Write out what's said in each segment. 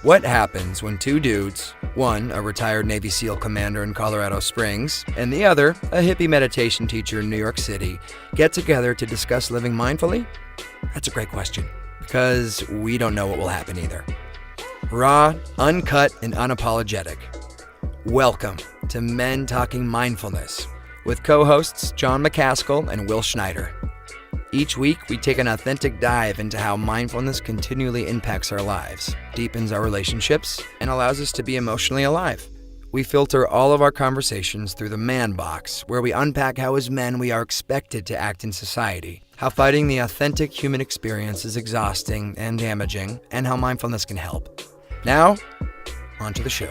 What happens when two dudes, one a retired Navy SEAL commander in Colorado Springs, and the other a hippie meditation teacher in New York City, get together to discuss living mindfully? That's a great question, because we don't know what will happen either. Raw, uncut, and unapologetic. Welcome to Men Talking Mindfulness with co-hosts John Macaskill and Will Schneider. Each week, we take an authentic dive into how mindfulness continually impacts our lives, deepens our relationships, and allows us to be emotionally alive. We filter all of our conversations through the man box, where we unpack how as men we are expected to act in society, how fighting the authentic human experience is exhausting and damaging, and how mindfulness can help. Now, on to the show.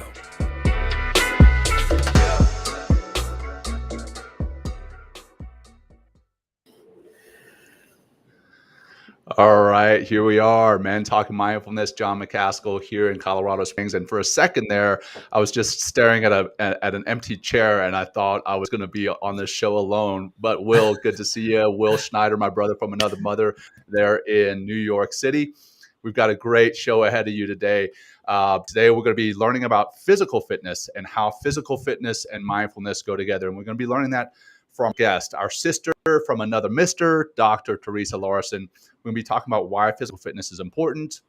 All right, here we are, Men Talking Mindfulness. John Macaskill here in Colorado Springs. And for a second there, I was just staring at an empty chair, and I thought I was going to be on this show alone. But Will, good to see you. Will Schneider, my brother from another mother there in New York City. We've got a great show ahead of you today. Today, we're going to be learning about physical fitness and how physical fitness and mindfulness go together. And we're going to be learning that from a guest, our sister from another mister, Dr. Theresa Larson. We're going to be talking about why physical fitness is important,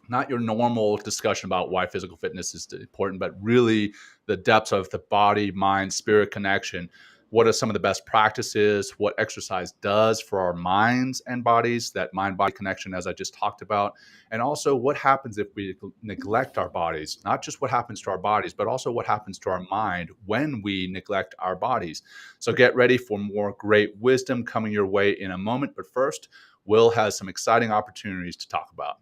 not your normal discussion about why physical fitness is important, but really the depths of the body, mind, spirit connection. What are some of the best practices, what exercise does for our minds and bodies, that mind-body connection, as I just talked about, and also what happens if we neglect our bodies, not just what happens to our bodies, but also what happens to our mind when we neglect our bodies. So get ready for more great wisdom coming your way in a moment. But first, Will has some exciting opportunities to talk about.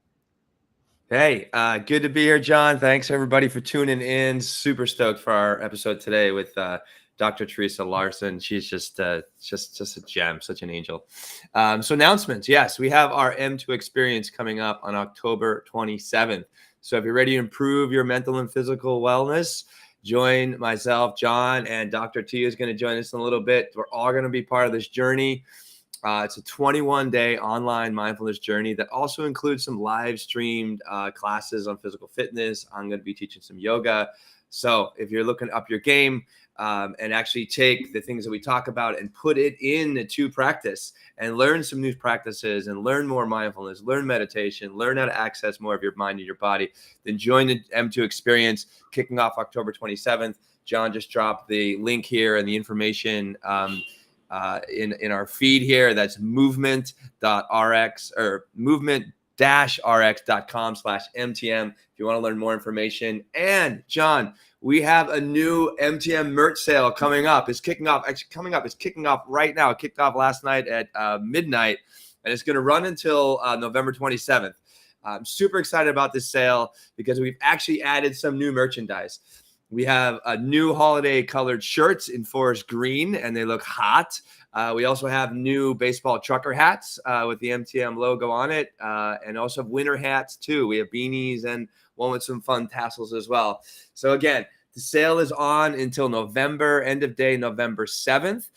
Hey, good to be here, John. Thanks everybody for tuning in. Super stoked for our episode today with Dr. Theresa Larson. She's just a gem, such an angel. So announcements. Yes, we have our M2 experience coming up on October 27th. So if you're ready to improve your mental and physical wellness, join myself, John, and Dr. T is going to join us in a little bit. We're all going to be part of this journey. It's a 21-day online mindfulness journey that also includes some live streamed classes on physical fitness. I'm going to be teaching some yoga. So if you're looking up your game and actually take the things that we talk about and put it into practice and learn some new practices and learn more mindfulness, learn meditation, learn how to access more of your mind and your body, then join the M2 experience kicking off October 27th. John just dropped the link here and the information in our feed here. That's movement.rx or movement-rx.com/MTM if you want to learn more information. And John, we have a new MTM merch sale coming up. It's kicking off right now. It kicked off last night at midnight, and it's going to run until November 27th. I'm super excited about this sale because we've actually added some new merchandise. We have a new holiday colored shirts in forest green, and they look hot. We also have new baseball trucker hats with the MTM logo on it, and also winter hats too. We have beanies and one with some fun tassels as well. So again, the sale is on until November, end of day, November 7th.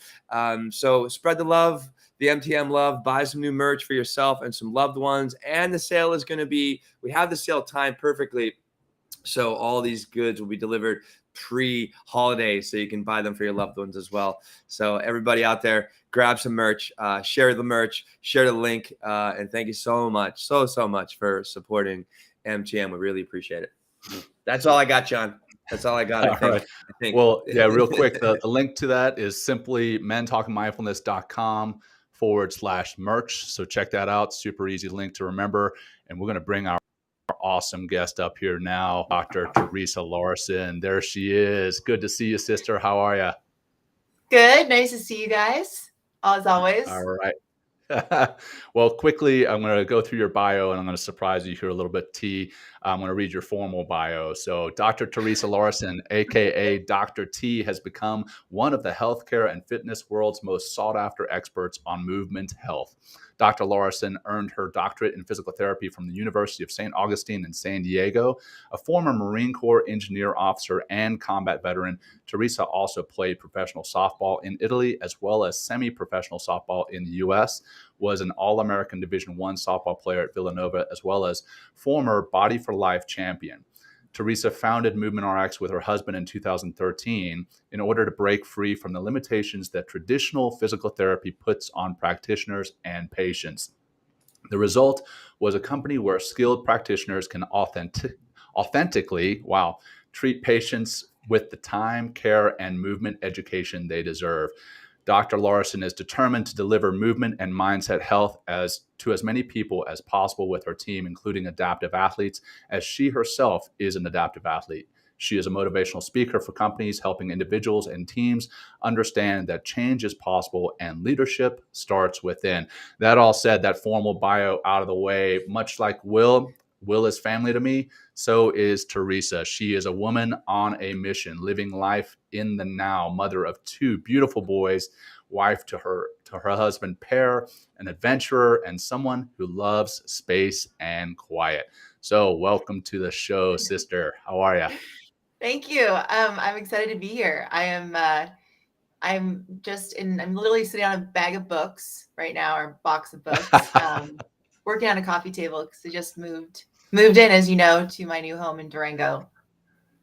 So spread the love, the MTM love, buy some new merch for yourself and some loved ones. And the sale is going to be, we have the sale timed perfectly. So all these goods will be delivered pre-holiday, so you can buy them for your loved ones as well. So everybody out there, grab some merch, share the merch, share the link, and thank you so much, so much for supporting MTM. We really appreciate it. That's all I got, John. That's all I got. I think. Well, yeah, real quick, the link to that is simply mentalkingmindfulness.com/merch. So check that out. Super easy link to remember. And we're going to bring our awesome guest up here now, Dr. Theresa Larson. There she is. Good to see you, sister. How are you? Good. Nice to see you guys, as always. All right. Well, quickly, I'm going to go through your bio, and I'm going to surprise you here a little bit, T. I'm going to read your formal bio. So Dr. Theresa Larson, a.k.a. Dr. T, has become one of the healthcare and fitness world's most sought-after experts on movement health. Dr. Larson earned her doctorate in physical therapy from the University of St. Augustine in San Diego. A former Marine Corps engineer officer and combat veteran, Theresa also played professional softball in Italy as well as semi-professional softball in the U.S., was an All-American Division I softball player at Villanova, as well as former Body for Life champion. Theresa founded Movement RX with her husband in 2013 in order to break free from the limitations that traditional physical therapy puts on practitioners and patients. The result was a company where skilled practitioners can authentically, treat patients with the time, care, and movement education they deserve. Dr. Larson is determined to deliver movement and mindset health to as many people as possible with her team, including adaptive athletes, as she herself is an adaptive athlete. She is a motivational speaker for companies, helping individuals and teams understand that change is possible and leadership starts within. That all said, that formal bio out of the way, much like Will is family to me. So is Theresa. She is a woman on a mission, living life in the now, mother of 2 beautiful boys, wife to her husband, pair, an adventurer, and someone who loves space and quiet. So welcome to the show, sister. How are you? Thank you. I'm excited to be here. I'm literally sitting on a bag of books right now, or box of books, working on a coffee table because I just moved in, as you know, to my new home in Durango.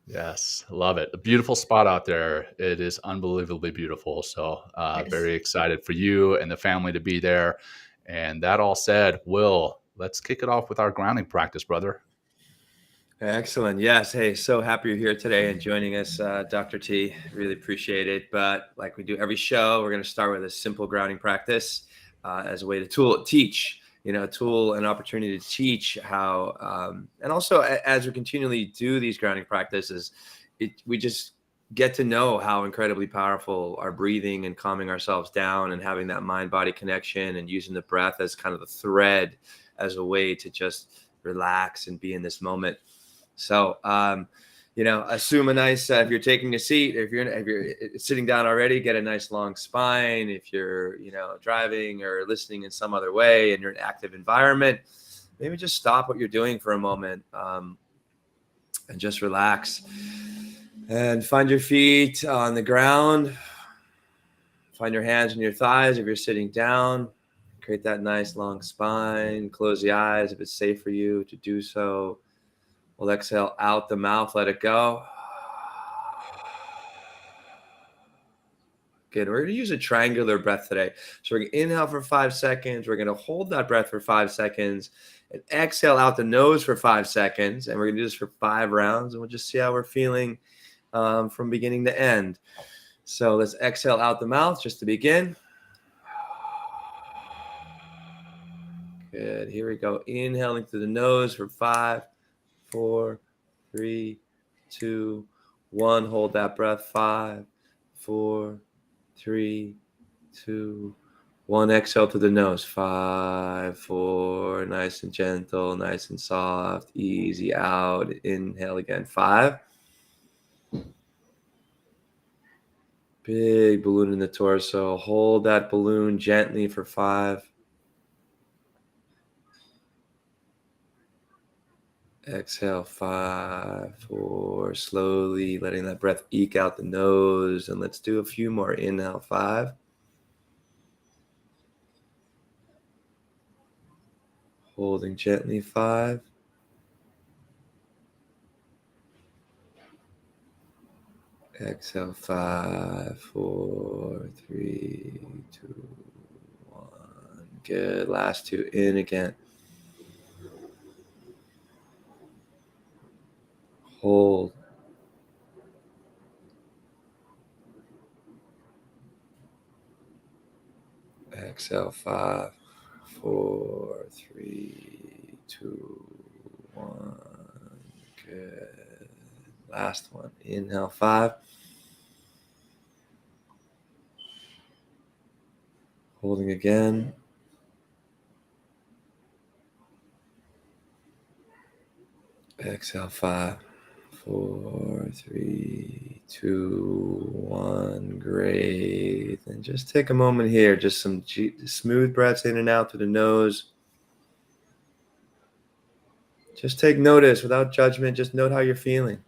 Yes, love it. A beautiful spot out there. It is unbelievably beautiful. So Yes. very excited for you and the family to be there. And that all said, Will, let's kick it off with our grounding practice, brother. Excellent. Yes. Hey, so happy you're here today and joining us, Dr. T. Really appreciate it. But like we do every show, we're going to start with a simple grounding practice as a way to teach, a tool and opportunity to teach how, and also as we continually do these grounding practices, we just get to know how incredibly powerful our breathing and calming ourselves down and having that mind-body connection and using the breath as kind of the thread as a way to just relax and be in this moment. So, assume a nice, if you're taking a seat, if you're sitting down already, get a nice long spine. If you're, driving or listening in some other way and you're in an active environment, maybe just stop what you're doing for a moment and just relax and find your feet on the ground. Find your hands on your thighs. If you're sitting down, create that nice long spine. Close the eyes if it's safe for you to do so. We'll exhale out the mouth, let it go. Good. We're going to use a triangular breath today. So we're going to inhale for 5 seconds. We're going to hold that breath for 5 seconds and exhale out the nose for 5 seconds. And we're going to do this for 5 rounds. And we'll just see how we're feeling from beginning to end. So let's exhale out the mouth just to begin. Good. Here we go. Inhaling through the nose for 5, 4, 3, 2, 1. Hold that breath. 5, 4, 3, 2, 1. Exhale to the nose. 5, 4. Nice and gentle, nice and soft. Easy out. Inhale again. 5. Big balloon in the torso. Hold that balloon gently for 5. Exhale, 5, 4, slowly letting that breath eke out the nose. And let's do a few more. Inhale, 5. Holding gently, 5. Exhale, 5, 4, 3, 2, 1. Good. Last 2. In again. Hold. Exhale, 5, 4, 3, 2, 1. Good. Last one. Inhale, 5. Holding again. Exhale, 5, 4, 3, 2, 1. Great. And just take a moment here. Just some smooth breaths in and out through the nose. Just take notice without judgment. Just note how you're feeling.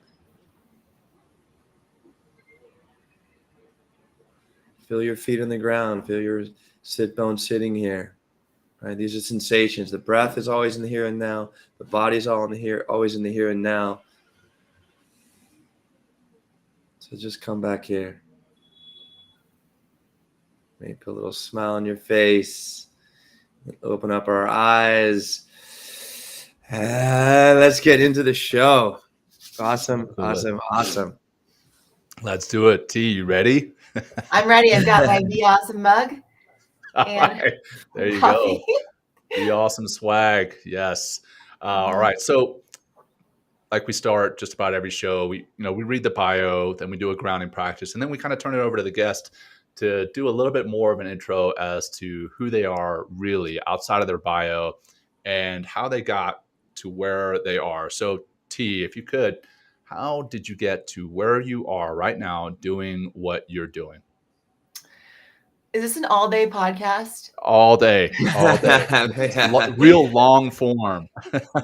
Feel your feet on the ground. Feel your sit bone sitting here. Right? These are sensations. The breath is always in the here and now. The body's always in the here and now. So just come back here. Maybe put a little smile on your face. Open up our eyes. And let's get into the show. Awesome. Let's do it. T, you ready? I'm ready. I've got my Be Awesome mug All and right. There you coffee. go. The awesome swag. Yes. All right. So like we start just about every show, we read the bio, then we do a grounding practice, and then we kind of turn it over to the guest to do a little bit more of an intro as to who they are really outside of their bio and how they got to where they are. So T, if you could, how did you get to where you are right now doing what you're doing? Is this an all-day podcast? All day. It's real long form.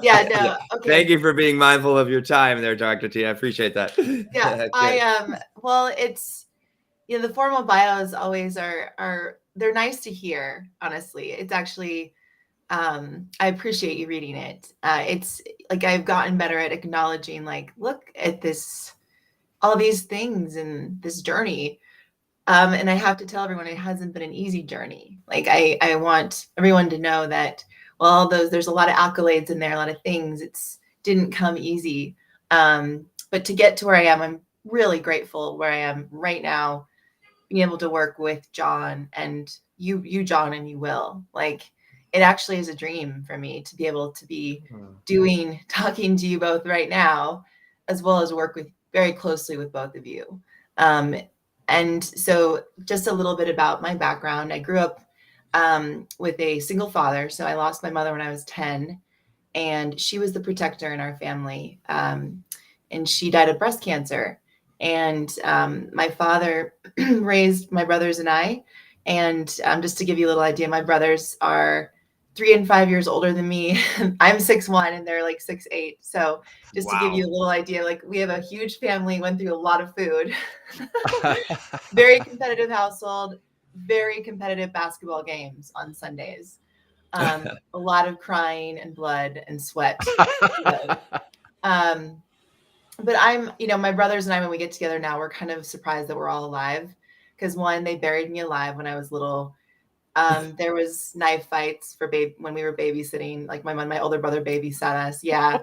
Yeah, no. Okay. Thank you for being mindful of your time there, Dr. T. I appreciate that. Yeah, well, it's, the formal bios always are they're nice to hear, honestly. It's actually, I appreciate you reading it. It's like I've gotten better at acknowledging, like, look at this, all these things and this journey. And I have to tell everyone it hasn't been an easy journey. Like I want everyone to know that, well, there's a lot of accolades in there, a lot of things. It's didn't come easy. But to get to where I am, I'm really grateful where I am right now, being able to work with John and you, John, and you, Will. Like, it actually is a dream for me to be able to be talking to you both right now, as well as work very closely with both of you. And so just a little bit about my background. I grew up with a single father. So I lost my mother when I was 10, and she was the protector in our family. And she died of breast cancer. And my father raised my brothers and I. And just to give you a little idea, my brothers are 3 and 5 years older than me. I'm 6'1" and they're like 6'8". So just to give you a little idea, like, we have a huge family, went through a lot of food, very competitive household, very competitive basketball games on Sundays, a lot of crying and blood and sweat. But my brothers and I, when we get together now, we're kind of surprised that we're all alive, because one, they buried me alive when I was little. There was knife fights when we were babysitting, like my older brother babysat us. Yeah.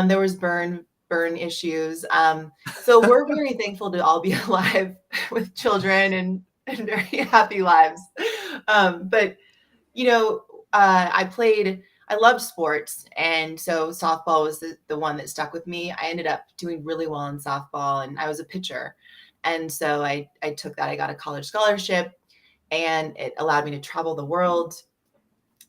There was burn issues. So we're very thankful to all be alive with children and very happy lives. But I loved sports. And so softball was the one that stuck with me. I ended up doing really well in softball, and I was a pitcher. And so I took that. I got a college scholarship, and it allowed me to travel the world.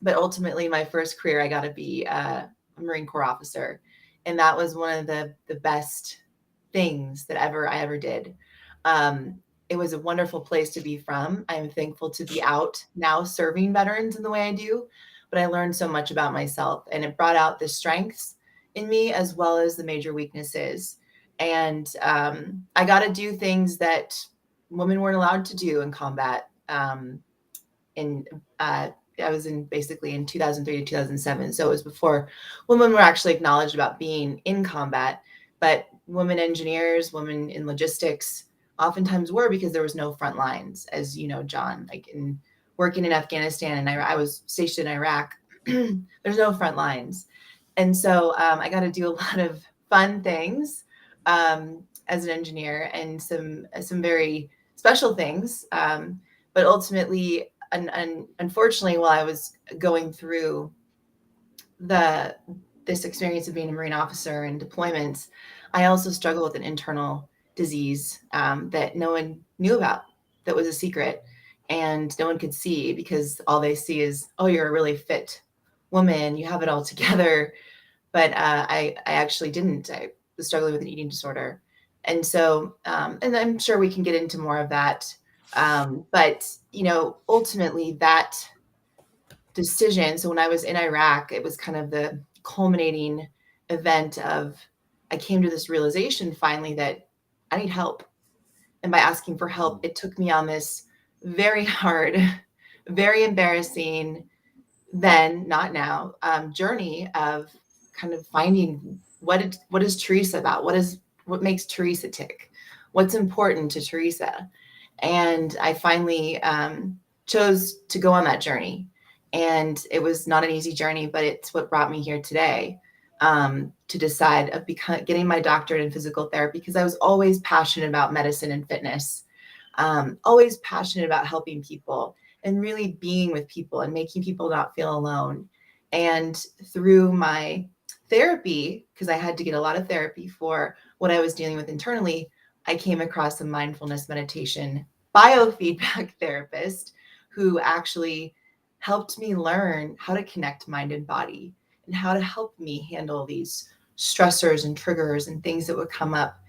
But ultimately, my first career, I got to be a Marine Corps officer. And that was one of the best things that I ever did. It was a wonderful place to be from. I'm thankful to be out now serving veterans in the way I do. But I learned so much about myself, and it brought out the strengths in me as well as the major weaknesses. And I got to do things that women weren't allowed to do in combat. I was basically in 2003 to 2007. So it was before women were actually acknowledged about being in combat, but women engineers, women in logistics oftentimes were, because there was no front lines, as you know, John, like in working in Afghanistan, and I was stationed in Iraq. There's no front lines. And so I got to do a lot of fun things as an engineer, and some very special things. But ultimately, unfortunately, while I was going through this experience of being a Marine officer and deployments, I also struggled with an internal disease that no one knew about, that was a secret, and no one could see, because all they see is, oh, you're a really fit woman, you have it all together. But I actually didn't. I was struggling with an eating disorder. And so, and I'm sure we can get into more of that. But, ultimately that decision. So when I was in Iraq, it was kind of the culminating event of, I came to this realization finally that I need help. And by asking for help, it took me on this very hard, very embarrassing, then, not now, journey of kind of finding what is Theresa about? What makes Theresa tick? what's important to Theresa. And I finally chose to go on that journey. And it was not an easy journey, but it's what brought me here today, to decide of getting my doctorate in physical therapy, because I was always passionate about medicine and fitness, always passionate about helping people and really being with people and making people not feel alone. And through my therapy, because I had to get a lot of therapy for what I was dealing with internally, I came across a mindfulness meditation biofeedback therapist who actually helped me learn how to connect mind and body and how to help me handle these stressors and triggers and things that would come up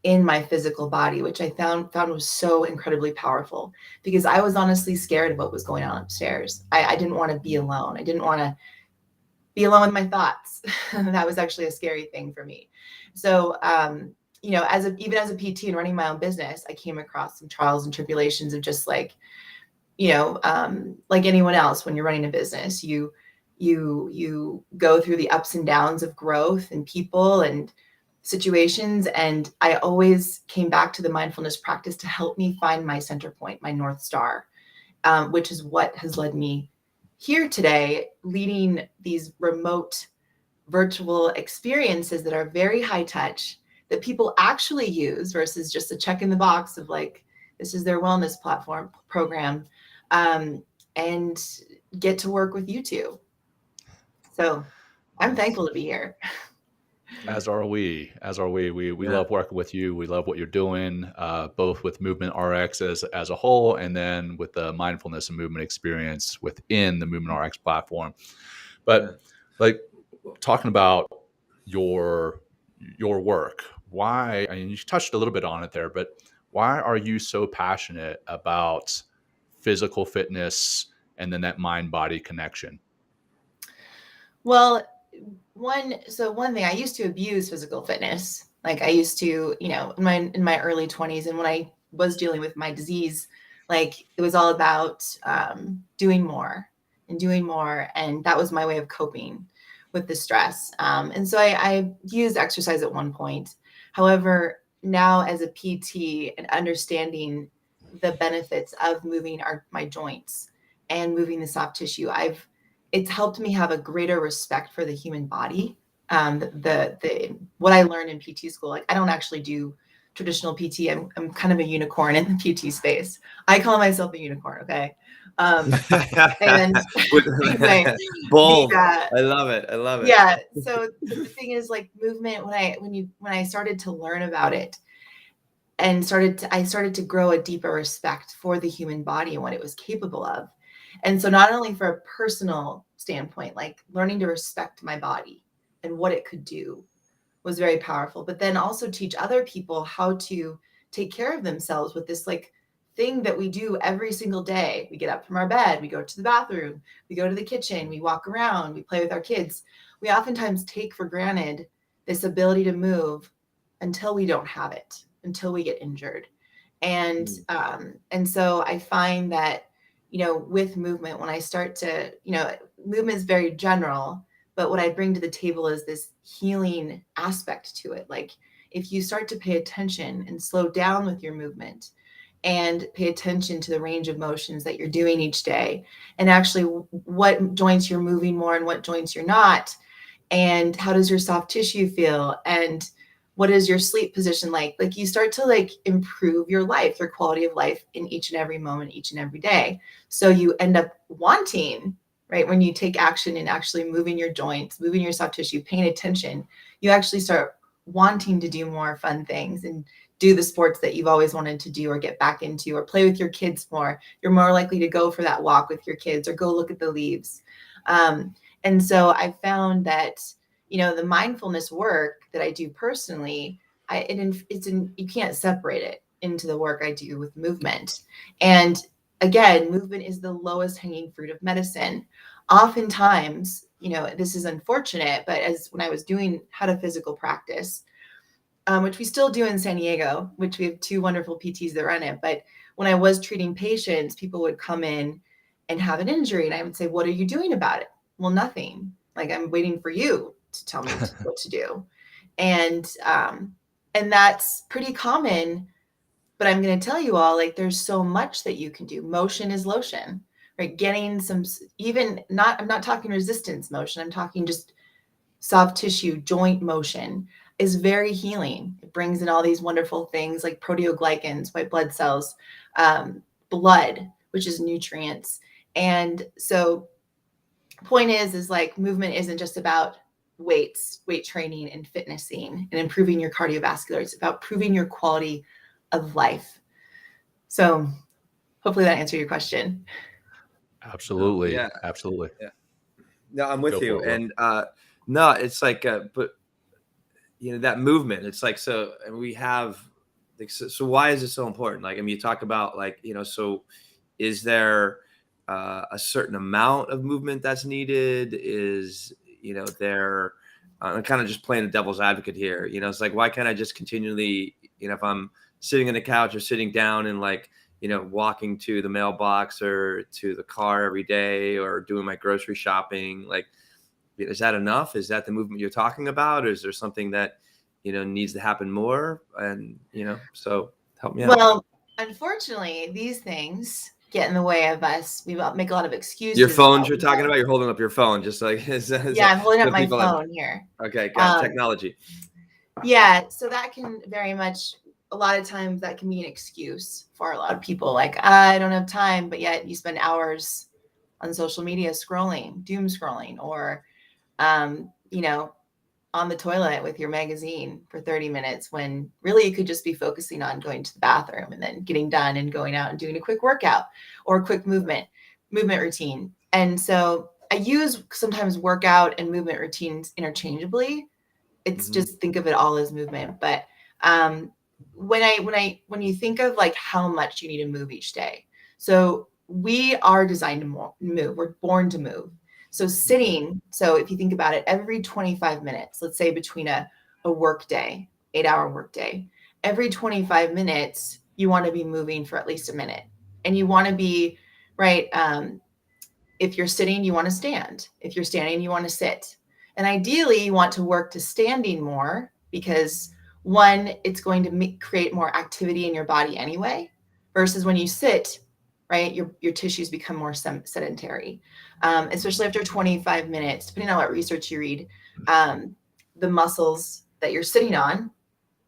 in my physical body, which I found was so incredibly powerful, because I was honestly scared of what was going on upstairs. I didn't want to be alone. I didn't want to be alone with my thoughts. That was actually a scary thing for me. So, even as a PT and running my own business, I came across some trials and tribulations of just like, like anyone else, when you're running a business, you go through the ups and downs of growth and people and situations. And I always came back to the mindfulness practice to help me find my center point, my North Star, which is what has led me here today, leading these remote virtual experiences that are very high touch, that people actually use versus just a check in the box of like, this is their wellness program, and get to work with you two. So I'm thankful to be here. As are we. We love working with you. We love what you're doing, both with Movement RX as a whole, and then with the mindfulness and movement experience within the Movement RX platform. But like talking about your work, why? I mean, you touched a little bit on it there, but why are you so passionate about physical fitness and then that mind-body connection? Well, one thing, I used to abuse physical fitness. Like I used to, in my early 20s, and when I was dealing with my disease, like it was all about doing more. And that was my way of coping with the stress. And so I used exercise at one point. However, now as a PT and understanding the benefits of moving my joints and moving the soft tissue, it's helped me have a greater respect for the human body. What I learned in PT school, like I don't actually do traditional PT. I'm kind of a unicorn in the PT space. I call myself a unicorn. Okay. And anyway, bold. I love it. Yeah. So the thing is, like movement, when I started to learn about it and I started to grow a deeper respect for the human body and what it was capable of. And so not only for a personal standpoint, like learning to respect my body and what it could do was very powerful, but then also teach other people how to take care of themselves with this like thing that we do every single day. We get up from our bed, we go to the bathroom, we go to the kitchen, we walk around, we play with our kids. We oftentimes take for granted this ability to move until we don't have it, until we get injured. And so I find that, with movement, when I start to, movement is very general, but what I bring to the table is this healing aspect to it. Like if you start to pay attention and slow down with your movement and pay attention to the range of motions that you're doing each day, and actually what joints you're moving more and what joints you're not, and how does your soft tissue feel, and what is your sleep position like you start to like improve your life, your quality of life in each and every moment, each and every day. So you end up wanting, right, when you take action and actually moving your joints, moving your soft tissue, paying attention, you actually start wanting to do more fun things and do the sports that you've always wanted to do or get back into, or play with your kids more. You're more likely to go for that walk with your kids or go look at the leaves. And so I found that, the mindfulness work that I do personally, you can't separate it into the work I do with movement. And again, movement is the lowest hanging fruit of medicine. Oftentimes, this is unfortunate, but when I was doing How to Physical Practice, which we still do in San Diego, which we have two wonderful PTs that run it. But when I was treating patients, people would come in and have an injury, and I would say, "What are you doing about it?" "Well, nothing. Like, I'm waiting for you to tell me what to do." And that's pretty common But I'm going to tell you all, like, there's so much that you can do. Motion is lotion, right? Getting some, I'm not talking resistance motion. I'm talking just soft tissue joint motion is very healing. It brings in all these wonderful things like proteoglycans, white blood cells, blood, which is nutrients. And so point is like movement isn't just about weights, weight training and fitnessing and improving your cardiovascular. It's about improving your quality of life. So hopefully that answered your question. Absolutely. Yeah. Absolutely. Yeah. No, I'm with Go you. for it, Will. And no, it's like, but you know, that movement, it's like, so, and we have, like, so why is it so important? Like, I mean, you talk about like, you know, so is there a certain amount of movement that's needed? Is, you know, there, I'm kind of just playing the devil's advocate here. You know, it's like, why can't I just continually, you know, if I'm sitting on the couch or sitting down and like, you know, walking to the mailbox or to the car every day or doing my grocery shopping, like, is that enough? Is that the movement you're talking about? Or is there something that, you know, needs to happen more? And, you know, so help me out. Well, unfortunately, these things get in the way of us. We make a lot of excuses. Your phones you're talking about? You're holding up your phone, just like yeah, I'm holding up my phone here. Okay, got technology. Yeah, so that can very much, a lot of times that can be an excuse for a lot of people. Like, I don't have time, but yet you spend hours on social media scrolling, doom scrolling, or, you know, on the toilet with your magazine for 30 minutes when really you could just be focusing on going to the bathroom and then getting done and going out and doing a quick workout or a quick movement routine. And so I use sometimes workout and movement routines interchangeably. It's just think of it all as movement. But when you think of like how much you need to move each day, so we are designed to move. We're born to move. So sitting, so if you think about it, every 25 minutes, let's say between a work day, 8-hour work day, every 25 minutes, you want to be moving for at least a minute. And you want to be, right, if you're sitting, you want to stand. If you're standing, you want to sit. And ideally, you want to work to standing more because one, it's going to create more activity in your body anyway, versus when you sit, right, your tissues become more sedentary, especially after 25 minutes, depending on what research you read, the muscles that you're sitting on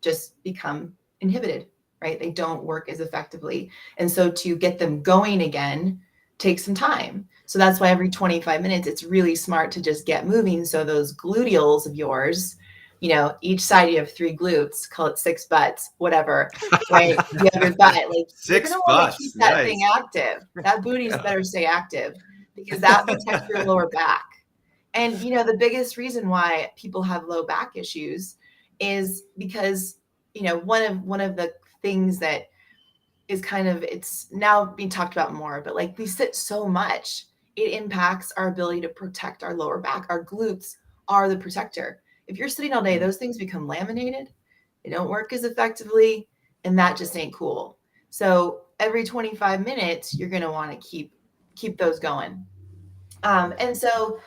just become inhibited, right? They don't work as effectively. And so to get them going again takes some time. So that's why every 25 minutes, it's really smart to just get moving. So those gluteals of yours, you know, each side you have 3 glutes, call it 6 butts, whatever, right? You have your butt, like 6 you're gonna butts. keep that Nice. thing active. That booty's better stay active because that protects your lower back. And you know, the biggest reason why people have low back issues is because, you know, one of the things that is kind of, it's now being talked about more, but like we sit so much, it impacts our ability to protect our lower back. Our glutes are the protector. If you're sitting all day, those things become laminated. They don't work as effectively, and that just ain't cool. So every 25 minutes, you're going to want to keep those going. And so,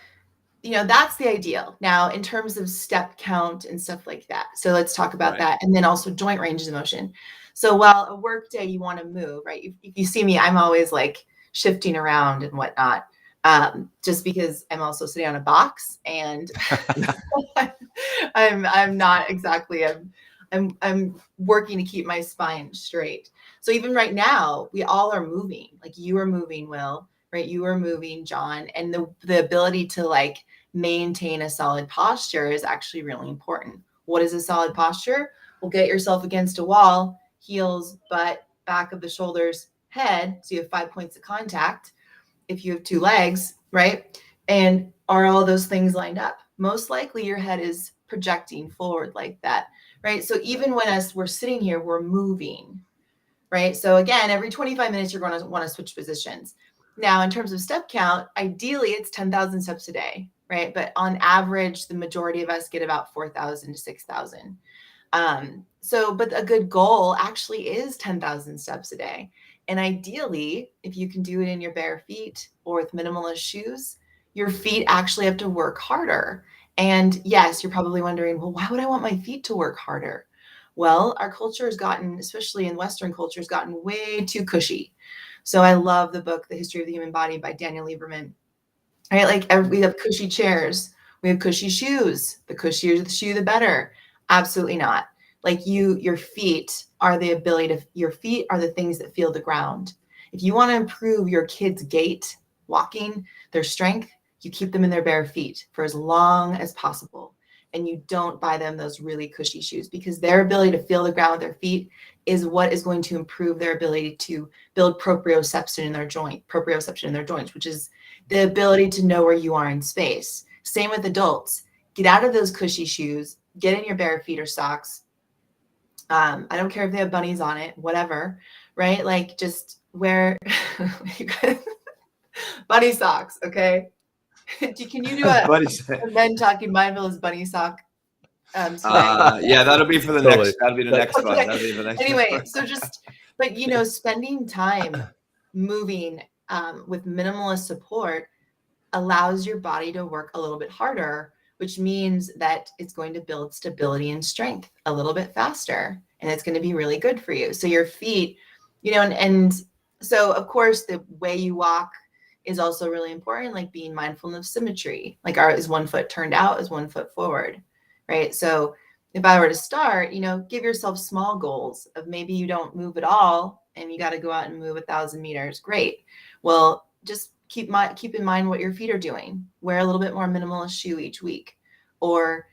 you know, that's the ideal. Now, in terms of step count and stuff like that. So let's talk about that. And then also joint ranges of motion. So while a work day, you want to move, right? If you see me, I'm always like shifting around and whatnot. Just because I'm also sitting on a box and I'm not exactly, I'm working to keep my spine straight. So even right now, we all are moving, like you are moving, Will, right? You are moving, John, and the ability to like maintain a solid posture is actually really important. What is a solid posture? Well, get yourself against a wall, heels, butt, back of the shoulders, head. So you have 5 points of contact. If you have 2 legs, right? And are all those things lined up? Most likely your head is projecting forward like that, right? So even when we're sitting here, we're moving, right? So again, every 25 minutes, you're going to want to switch positions. Now, in terms of step count, ideally it's 10,000 steps a day, right? But on average, the majority of us get about 4,000 to 6,000. But a good goal actually is 10,000 steps a day. And ideally, if you can do it in your bare feet or with minimalist shoes, your feet actually have to work harder. And yes, you're probably wondering, well, why would I want my feet to work harder? Well, our culture has gotten, especially in Western culture, has gotten way too cushy. So I love the book, The History of the Human Body by Daniel Lieberman. Right? Like we have cushy chairs, we have cushy shoes. The cushier the shoe, the better. Absolutely not. Like your feet are the things that feel the ground. If you want to improve your kids' gait, walking, their strength, you keep them in their bare feet for as long as possible. And you don't buy them those really cushy shoes, because their ability to feel the ground with their feet is what is going to improve their ability to build proprioception in their joints, which is the ability to know where you are in space. Same with adults. Get out of those cushy shoes, get in your bare feet or socks. I don't care if they have bunnies on it, whatever, right? Like just wear bunny socks, okay? Can you do a Men Talking Mindfulness bunny sock? Yeah, that'll be for the Totally. next. That'll be the next one. Okay. That'll be the next Anyway, one. so but spending time moving with minimalist support allows your body to work a little bit harder, which means that it's going to build stability and strength a little bit faster, and it's going to be really good for you. So your feet, and so of course the way you walk is also really important, like being mindful of symmetry. Like is one foot turned out, is one foot forward, right? So if I were to start, give yourself small goals of maybe you don't move at all and you got to go out and move 1,000 meters. Great. Well, just keep in mind what your feet are doing. Wear a little bit more minimalist shoe each week, or,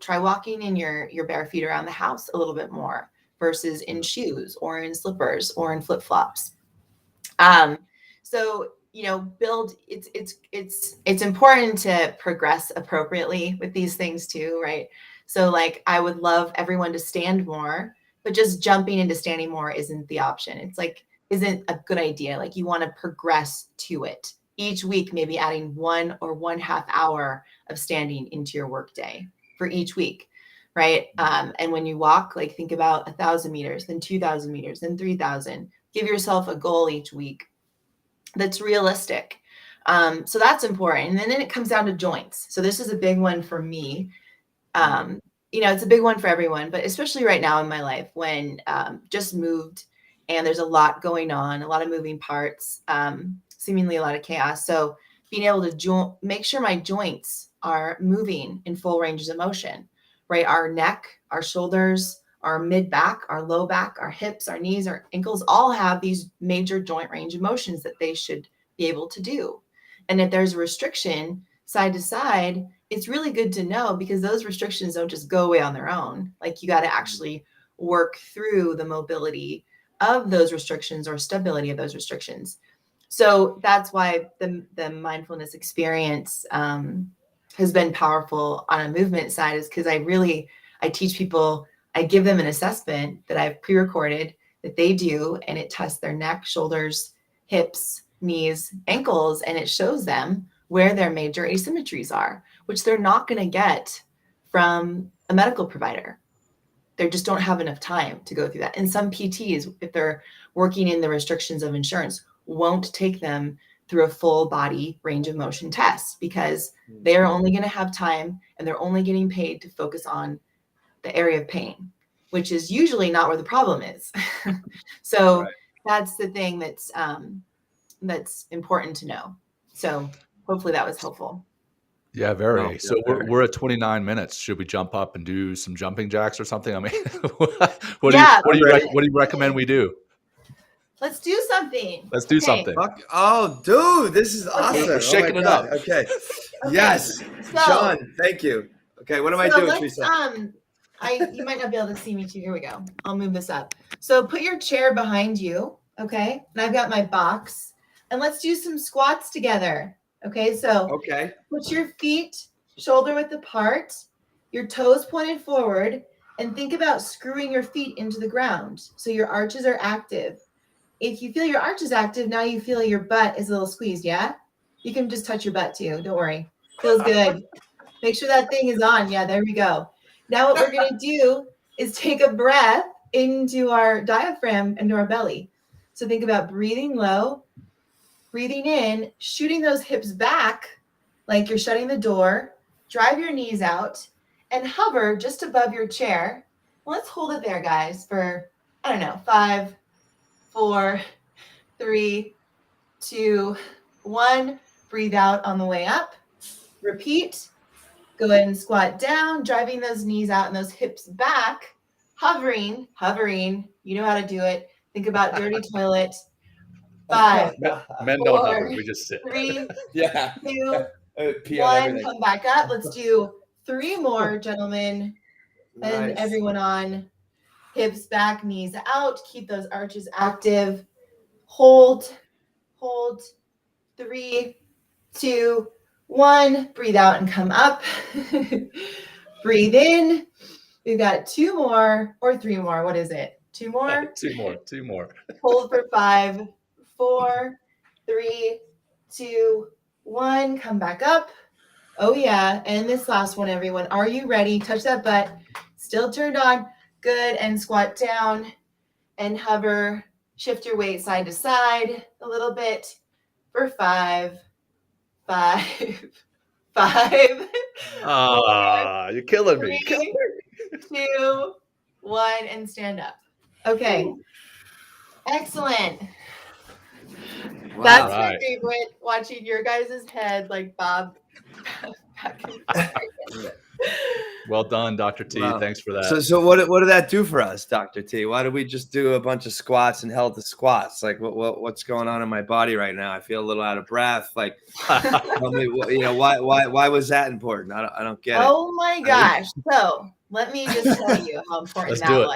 try walking in your bare feet around the house a little bit more versus in shoes or in slippers or in flip-flops. So, build, it's important to progress appropriately with these things too, right? So like, I would love everyone to stand more, but just jumping into standing more isn't the option. It's like, isn't a good idea. Like you want to progress to it each week, maybe adding 1 or 1/2 hour of standing into your workday for each week. Right. And when you walk, like think about 1,000 meters, then 2,000 meters, then 3,000, give yourself a goal each week that's realistic. So that's important. And then it comes down to joints. So this is a big one for me. It's a big one for everyone, but especially right now in my life when just moved and there's a lot going on, a lot of moving parts, seemingly a lot of chaos. So being able to make sure my joints are moving in full ranges of motion, right? Our neck, our shoulders, our mid back, our low back, our hips, our knees, our ankles all have these major joint range of motions that they should be able to do. And if there's a restriction side to side, it's really good to know, because those restrictions don't just go away on their own. Like you got to actually work through the mobility of those restrictions or stability of those restrictions. So that's why the mindfulness experience has been powerful on a movement side, is because I teach people, I give them an assessment that I've pre-recorded that they do, and it tests their neck, shoulders, hips, knees, ankles, and it shows them where their major asymmetries are, which they're not going to get from a medical provider. They just don't have enough time to go through that. And some PTs, if they're working in the restrictions of insurance, won't take them through a full body range of motion test, because they're only going to have time and they're only getting paid to focus on the area of pain, which is usually not where the problem is. So right. That's the thing that's important to know. So hopefully that was helpful. Yeah, very. So we're at 29 minutes. Should we jump up and do some jumping jacks or something? I mean, what do you recommend we do? Let's do something. Let's do something. Oh, dude, this is awesome. We're shaking it up. Okay. Yes. So, John, thank you. Okay, what am I doing, Theresa? You might not be able to see me too. Here we go. I'll move this up. So put your chair behind you, okay? And I've got my box. And let's do some squats together. Okay, so put your feet shoulder width apart, your toes pointed forward, and think about screwing your feet into the ground. So your arches are active. If you feel your arch is active, now you feel your butt is a little squeezed, yeah? You can just touch your butt too. Don't worry. Feels good. Make sure that thing is on. Yeah, there we go. Now what we're going to do is take a breath into our diaphragm, into our belly. So think about breathing low, breathing in, shooting those hips back like you're shutting the door, drive your knees out, and hover just above your chair Let's hold it there, guys, for, I don't know, 5, 4, 3, 2, 1. Breathe out on the way up. Repeat. Go ahead and squat down, driving those knees out and those hips back. Hovering. You know how to do it. Think about dirty toilet. 5, Men don't 4, hover. We just sit. 3, Yeah. 2, Pee on 1. everything. Come back up. Let's do 3 more, gentlemen. And Nice. everyone on. Hips back, knees out. Keep those arches active. Hold. 3, 2, 1. Breathe out and come up. Breathe in. We've got 2 more or 3 more. What is it? 2 more? 2 more. Hold for 5, 4, 3, 2, 1. Come back up. Oh, yeah. And this last one, everyone. Are you ready? Touch that butt. Still turned on. Good. And squat down and hover. Shift your weight side to side a little bit for 5, 5, 5. You're killing me. 3, 2, 1, and stand up. Okay. Excellent. Wow. That's my Right. favorite, watching your guys' head like bob back and forth. Well done, Dr. T. Wow. Thanks for that. So what did that do for us, Dr. T? Why did we just do a bunch of squats and held the squats? Like what's going on in my body right now? I feel a little out of breath. Like, tell me, why was that important? I don't get it. Oh my gosh. So let me just tell you how important Let's do that it.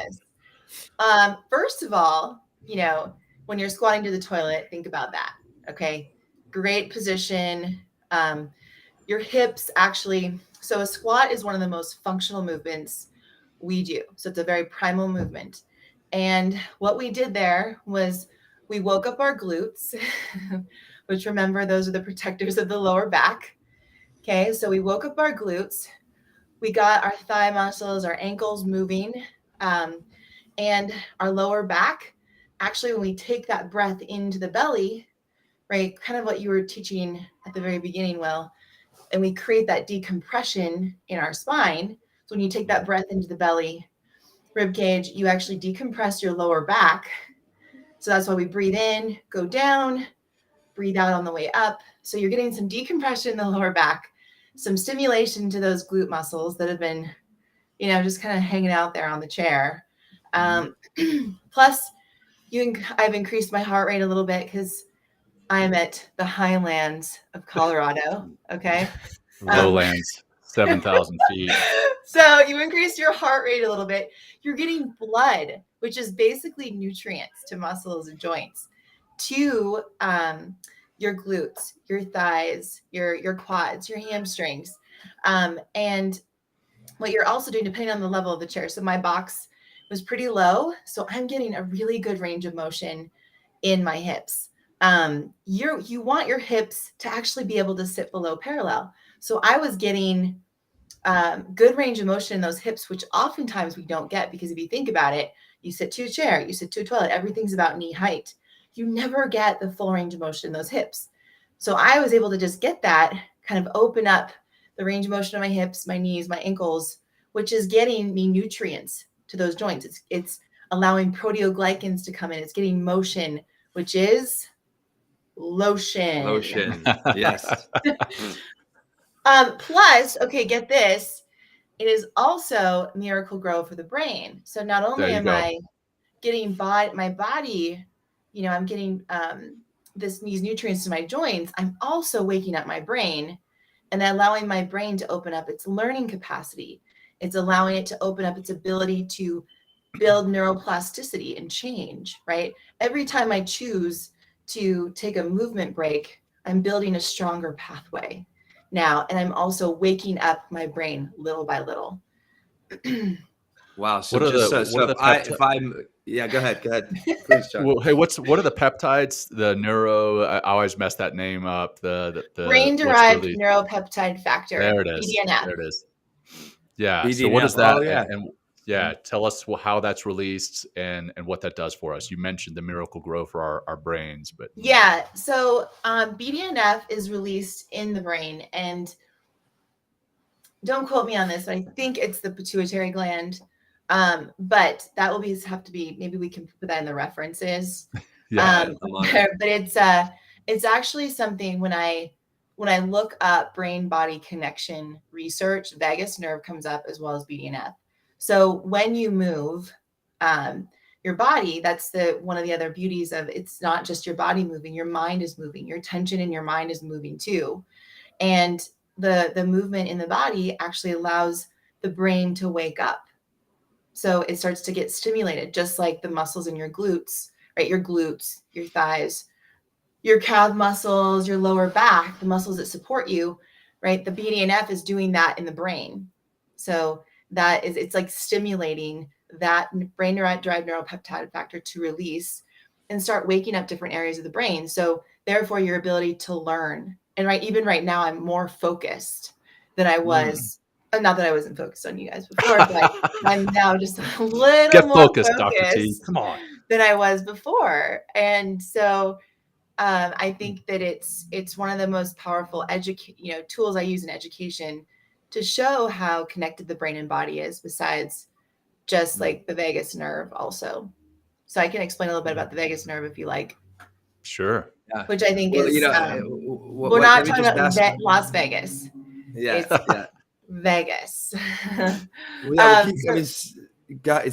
was. First of all, when you're squatting to the toilet, think about that. Okay. Great position. Your hips actually, so a squat is one of the most functional movements we do. So it's a very primal movement. And what we did there was we woke up our glutes, which, remember, those are the protectors of the lower back. Okay. So we woke up our glutes. We got our thigh muscles, our ankles moving, and our lower back. Actually, when we take that breath into the belly, right, kind of what you were teaching at the very beginning, Will, and we create that decompression in our spine. So when you take that breath into the belly, rib cage, you actually decompress your lower back. So that's why we breathe in, go down, breathe out on the way up. So you're getting some decompression in the lower back, some stimulation to those glute muscles that have been, just kind of hanging out there on the chair. Plus, I've increased my heart rate a little bit because I'm at the highlands of Colorado. Okay. Lowlands, 7,000 feet. So you increase your heart rate a little bit. You're getting blood, which is basically nutrients to muscles and joints, to your glutes, your thighs, your quads, your hamstrings. And what you're also doing, depending on the level of the chair. So my box was pretty low, so I'm getting a really good range of motion in my hips. You want your hips to actually be able to sit below parallel. So I was getting good range of motion in those hips, which oftentimes we don't get, because if you think about it, you sit to a chair, you sit to a toilet, everything's about knee height. You never get the full range of motion in those hips. So I was able to just get that, kind of open up the range of motion of my hips, my knees, my ankles, which is getting me nutrients to those joints. It's allowing proteoglycans to come in. It's getting motion, which is lotion. Yes. Plus, okay, get this. It is also Miracle Grow for the brain. So not only am I getting my body, I'm getting these nutrients to my joints, I'm also waking up my brain and allowing my brain to open up its learning capacity. It's allowing it to open up its ability to build neuroplasticity and change, right? Every time I choose to take a movement break, I'm building a stronger pathway now. And I'm also waking up my brain little by little. Wow. So Go ahead. Please, John. Well, hey, what are the peptides? The neuro, I always mess that name up. The brain-derived neuropeptide factor. There it is. BDNF. There it is. Yeah. BDNF. So what is that? Oh, yeah. And tell us how that's released and what that does for us. You mentioned the Miracle Grow for our brains, but yeah. So BDNF is released in the brain, and don't quote me on this, but I think it's the pituitary gland. But that will have to be, maybe we can put that in the references. Yeah. But it's actually something when I look up brain body connection research, vagus nerve comes up as well as BDNF. So when you move your body, that's one of the other beauties of it's not just your body moving, your mind is moving, your tension in your mind is moving too. And the movement in the body actually allows the brain to wake up. So it starts to get stimulated, just like the muscles in your glutes, right? Your glutes, your thighs, your calf muscles, your lower back, the muscles that support you, right? The BDNF is doing that in the brain. So it's like stimulating that brain-derived neuropeptide factor to release and start waking up different areas of the brain. So therefore your ability to learn. And even right now, I'm more focused than I was. Not that I wasn't focused on you guys before, but I'm now just a little Get more focused, Dr. T. focused Come on. than I was before. And so I think that it's one of the most powerful tools I use in education to show how connected the brain and body is, besides just like the vagus nerve also. So I can explain a little bit about the vagus nerve if you like. Sure. Yeah. Which I think is, we're let not me talking just about ask- Las Vegas. Yeah. It's Yeah. Vegas.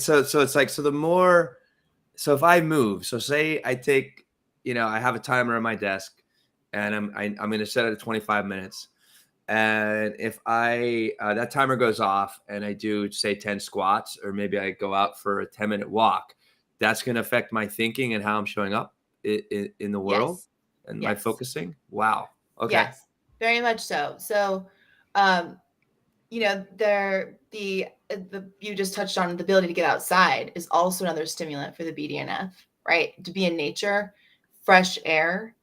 So it's like, so if I move, so say I take, I have a timer on my desk and I'm going to set it at 25 minutes. And if that timer goes off and I do say 10 squats, or maybe I go out for a 10-minute walk, that's going to affect my thinking and how I'm showing up in the world and my focusing. Wow. Okay. Yes, very much so. So, you just touched on the ability to get outside is also another stimulant for the BDNF, right? To be in nature, fresh air,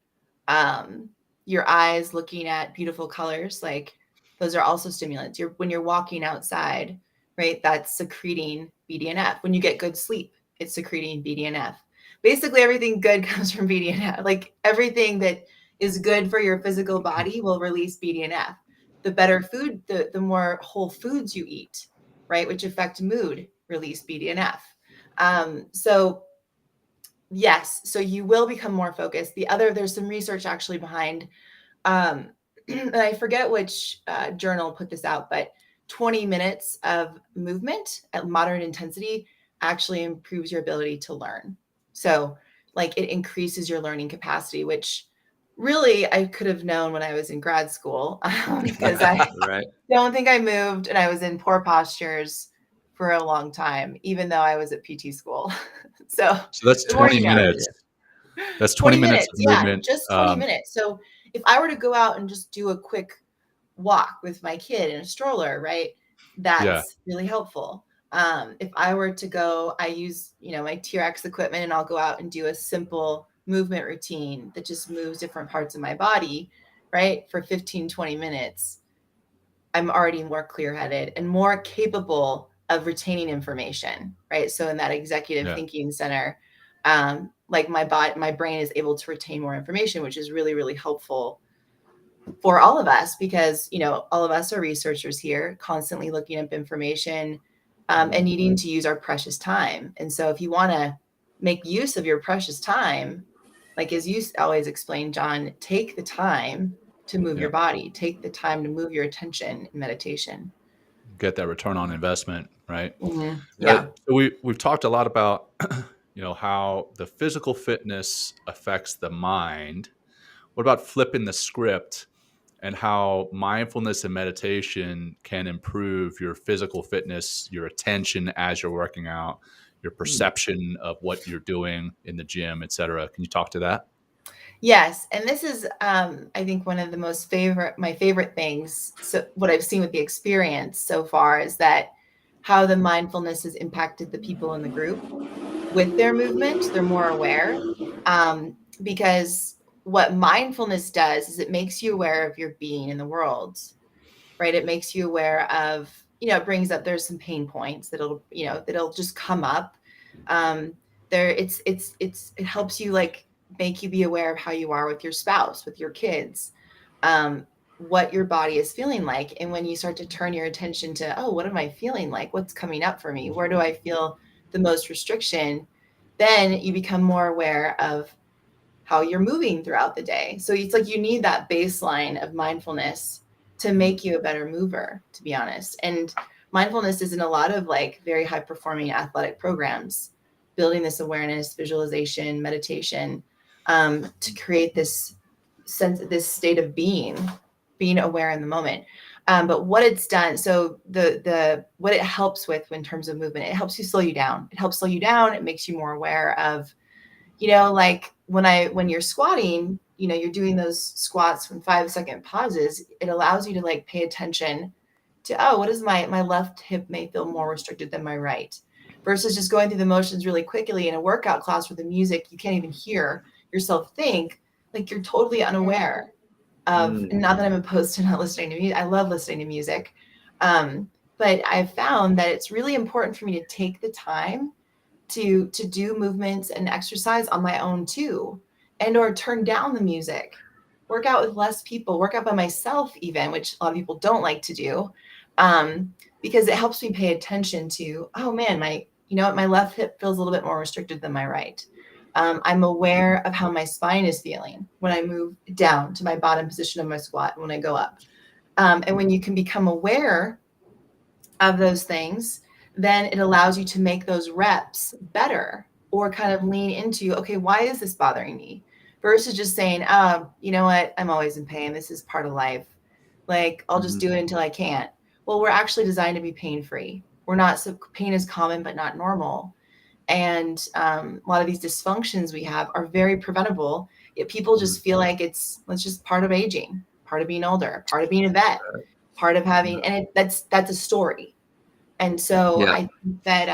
your eyes looking at beautiful colors, like those are also stimulants. When you're walking outside, right? That's secreting BDNF. When you get good sleep, it's secreting BDNF. Basically, everything good comes from BDNF. Like everything that is good for your physical body will release BDNF. The better food, the more whole foods you eat, right? Which affect mood, release BDNF. So yes, so you will become more focused. There's some research actually behind, and I forget which journal put this out, but 20 minutes of movement at moderate intensity actually improves your ability to learn. So like it increases your learning capacity, which really I could have known when I was in grad school because I don't think I moved and I was in poor postures for a long time, even though I was at PT school. So that's 20 minutes. That's 20 minutes of movement. Just 20 minutes. So if I were to go out and just do a quick walk with my kid in a stroller, right? That's really helpful. If I were to go, I use, my TRX equipment and I'll go out and do a simple movement routine that just moves different parts of my body, right? For 15, 20 minutes, I'm already more clear-headed and more capable of retaining information, right? So in that executive thinking center, like my brain is able to retain more information, which is really, really helpful for all of us because, all of us are researchers here, constantly looking up information and needing to use our precious time. And so if you want to make use of your precious time, like as you always explain, John, take the time to move your body, take the time to move your attention in meditation. Get that return on investment, right? Mm-hmm. Yeah. So we've talked a lot about, how the physical fitness affects the mind. What about flipping the script and how mindfulness and meditation can improve your physical fitness, your attention as you're working out, your perception of what you're doing in the gym, et cetera? Can you talk to that? Yes. And this is, I think one of the my favorite things. So what I've seen with the experience so far is that how the mindfulness has impacted the people in the group with their movement. They're more aware because what mindfulness does is it makes you aware of your being in the world, right? It makes you aware of, it brings up, there's some pain points that'll just come up. It helps you like make you be aware of how you are with your spouse, with your kids, what your body is feeling like. And when you start to turn your attention to, oh, what am I feeling like? What's coming up for me? Where do I feel the most restriction? Then you become more aware of how you're moving throughout the day. So it's like you need that baseline of mindfulness to make you a better mover, to be honest. And mindfulness is in a lot of like very high performing athletic programs, building this awareness, visualization, meditation, to create this sense, this state of being aware in the moment. But what it's done, so the what it helps with in terms of movement, it helps you slow you down. It helps slow you down. It makes you more aware of, like when you're squatting, you're doing those squats from 5-second pauses. It allows you to like pay attention to, oh, what is my left hip may feel more restricted than my right, versus just going through the motions really quickly in a workout class with the music. You can't even hear yourself think, like you're totally unaware of, and not that I'm opposed to not listening to music. I love listening to music. But I've found that it's really important for me to take the time to do movements and exercise on my own too, and or turn down the music, work out with less people, work out by myself even, which a lot of people don't like to do, because it helps me pay attention to, oh man, my left hip feels a little bit more restricted than my right. I'm aware of how my spine is feeling when I move down to my bottom position of my squat, when I go up. And when you can become aware of those things, then it allows you to make those reps better, or kind of lean into, okay, why is this bothering me? Versus just saying, you know what, I'm always in pain. This is part of life. Like, I'll just do it until I can't. Well, we're actually designed to be pain-free. We're not, so pain is common, but not normal. And a lot of these dysfunctions we have are very preventable. Yet people just feel like it's just part of aging, part of being older, part of being a vet, part of having, and that's a story. And so I think that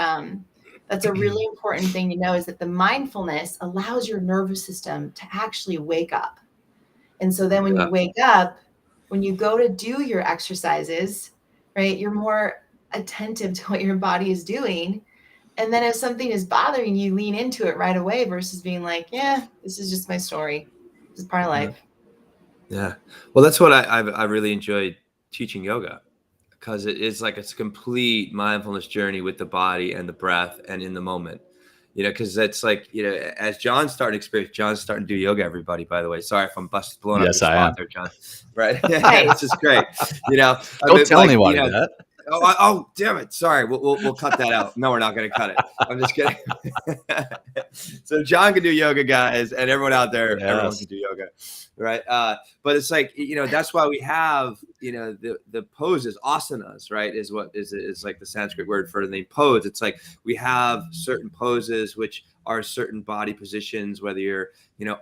that's a really important thing to know, is that the mindfulness allows your nervous system to actually wake up. And so then when you wake up, when you go to do your exercises, right, you're more attentive to what your body is doing. And then if something is bothering you, lean into it right away, versus being like, yeah, this is just my story. This is part of life. Yeah. Well, that's what I really enjoyed teaching yoga, because it is like it's a complete mindfulness journey with the body and the breath and in the moment, because that's like, as John's starting to do yoga, everybody, by the way. Sorry if I'm blowing up your spot there, John. Right. This is great. Don't tell anybody that. Oh, damn it. Sorry. We'll cut that out. No, we're not going to cut it. I'm just kidding. So John can do yoga, guys, and everyone out there, everyone can do yoga. Right. But it's like, that's why we have, the poses, asanas, right, is what is like the Sanskrit word for the name pose. It's like we have certain poses, which are certain body positions, whether you're,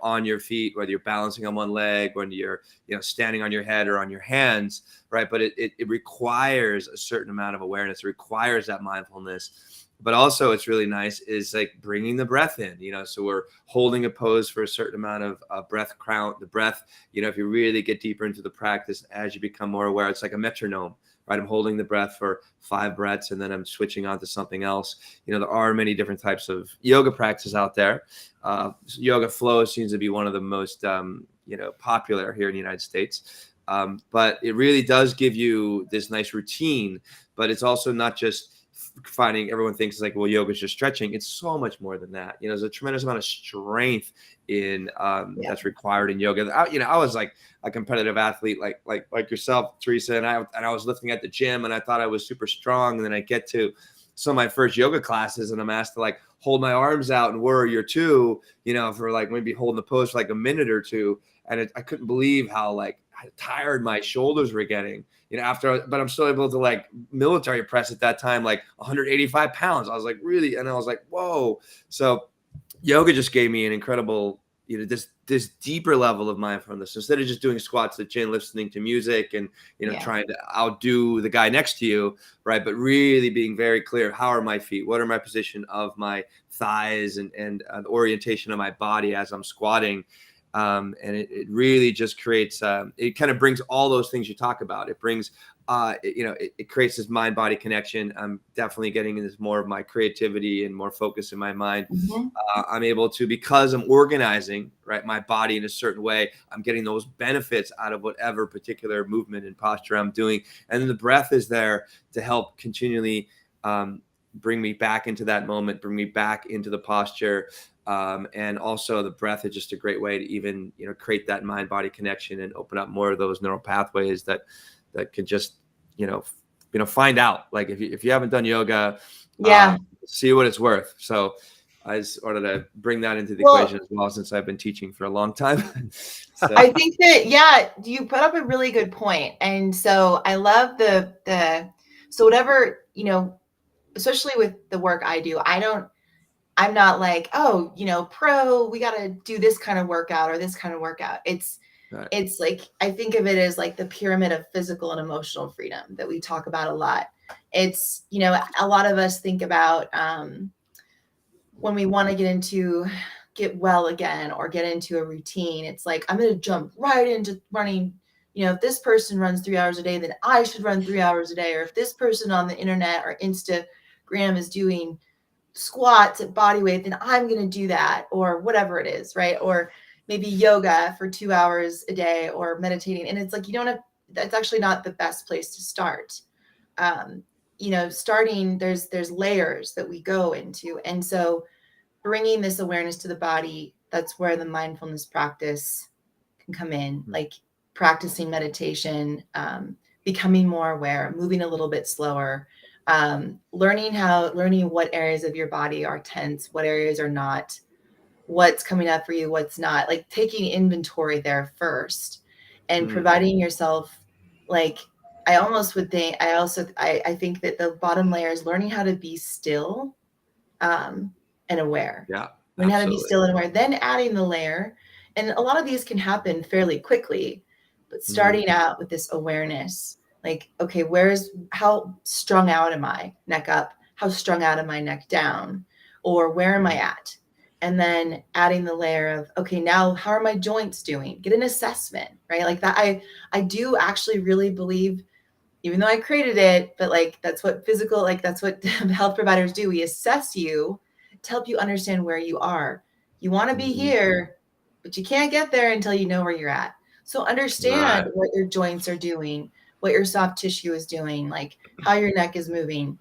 on your feet, whether you're balancing on one leg, when you're, standing on your head or on your hands. Right. But it requires a certain amount of awareness. It requires that mindfulness. But also it's really nice is like bringing the breath in, so we're holding a pose for a certain amount of breath count, the breath, if you really get deeper into the practice, as you become more aware, it's like a metronome, right? I'm holding the breath for 5 breaths and then I'm switching on to something else. There are many different types of yoga practices out there. Yoga flow seems to be one of the most, popular here in the United States. But it really does give you this nice routine, but it's also not just finding, everyone thinks it's like, well, yoga is just stretching. It's so much more than that. There's a tremendous amount of strength in that's required in yoga. I was like a competitive athlete, like yourself, Theresa, and I was lifting at the gym and I thought I was super strong. And then I get to some of my first yoga classes and I'm asked to like hold my arms out and warrior two, for like maybe holding the pose for like a minute or two. And I couldn't believe how tired my shoulders were getting, but I'm still able to like military press at that time, like 185 pounds. I was like, really? And I was like, whoa. So yoga just gave me an incredible, this deeper level of mindfulness. Instead of just doing squats at the gym, listening to music and, trying to outdo the guy next to you, right? But really being very clear, how are my feet? What are my position of my thighs and the orientation of my body as I'm squatting? And it really just creates, it kind of brings all those things you talk about. It brings it creates this mind-body connection. I'm definitely getting into more of my creativity and more focus in my mind. Mhm. I'm able to, because I'm organizing, right, my body in a certain way, I'm getting those benefits out of whatever particular movement and posture I'm doing. And then the breath is there to help continually bring me back into that moment, bring me back into the posture. And also the breath is just a great way to even, create that mind-body connection and open up more of those neural pathways that could just, find out. Like if you haven't done yoga, Yeah. see what it's worth. So I just wanted to bring that into the Well- equation as well, since I've been teaching for a long time. So, I think that, yeah, you put up a really good point. And so I love so whatever, especially with the work I do, I'm not like, oh, we got to do this kind of workout or this kind of workout. Right. It's like, I think of it as like the pyramid of physical and emotional freedom that we talk about a lot. It's, a lot of us think about when we want to get well again or get into a routine. It's like, I'm going to jump right into running. If this person runs 3 hours a day, then I should run 3 hours a day. Or if this person on the internet or Instagram is doing squats at body weight, then I'm going to do that, or whatever it is, right? Or maybe yoga for 2 hours a day, or meditating. And it's like, that's actually not the best place to start. Starting, there's layers that we go into. And so bringing this awareness to the body, that's where the mindfulness practice can come in, like practicing meditation, becoming more aware, moving a little bit slower, learning what areas of your body are tense, what areas are not, what's coming up for you, what's not, like taking inventory there first and providing yourself, like, I think that the bottom layer is learning how to be still, and aware. Yeah. Learn how to be absolutely. still and aware, then adding the layer. And a lot of these can happen fairly quickly, but starting out with this awareness, like, okay, how strung out am I? Neck up. How strung out am I? Neck down? Or where am I at? And then adding the layer of, okay, now how are my joints doing? Get an assessment, right? Like that. I do actually really believe, even though I created it, but like, that's what health providers do. We assess you to help you understand where you are. You want to be here, but you can't get there until you know where you're at. So understand what your joints are doing, what your soft tissue is doing, like how your neck is moving.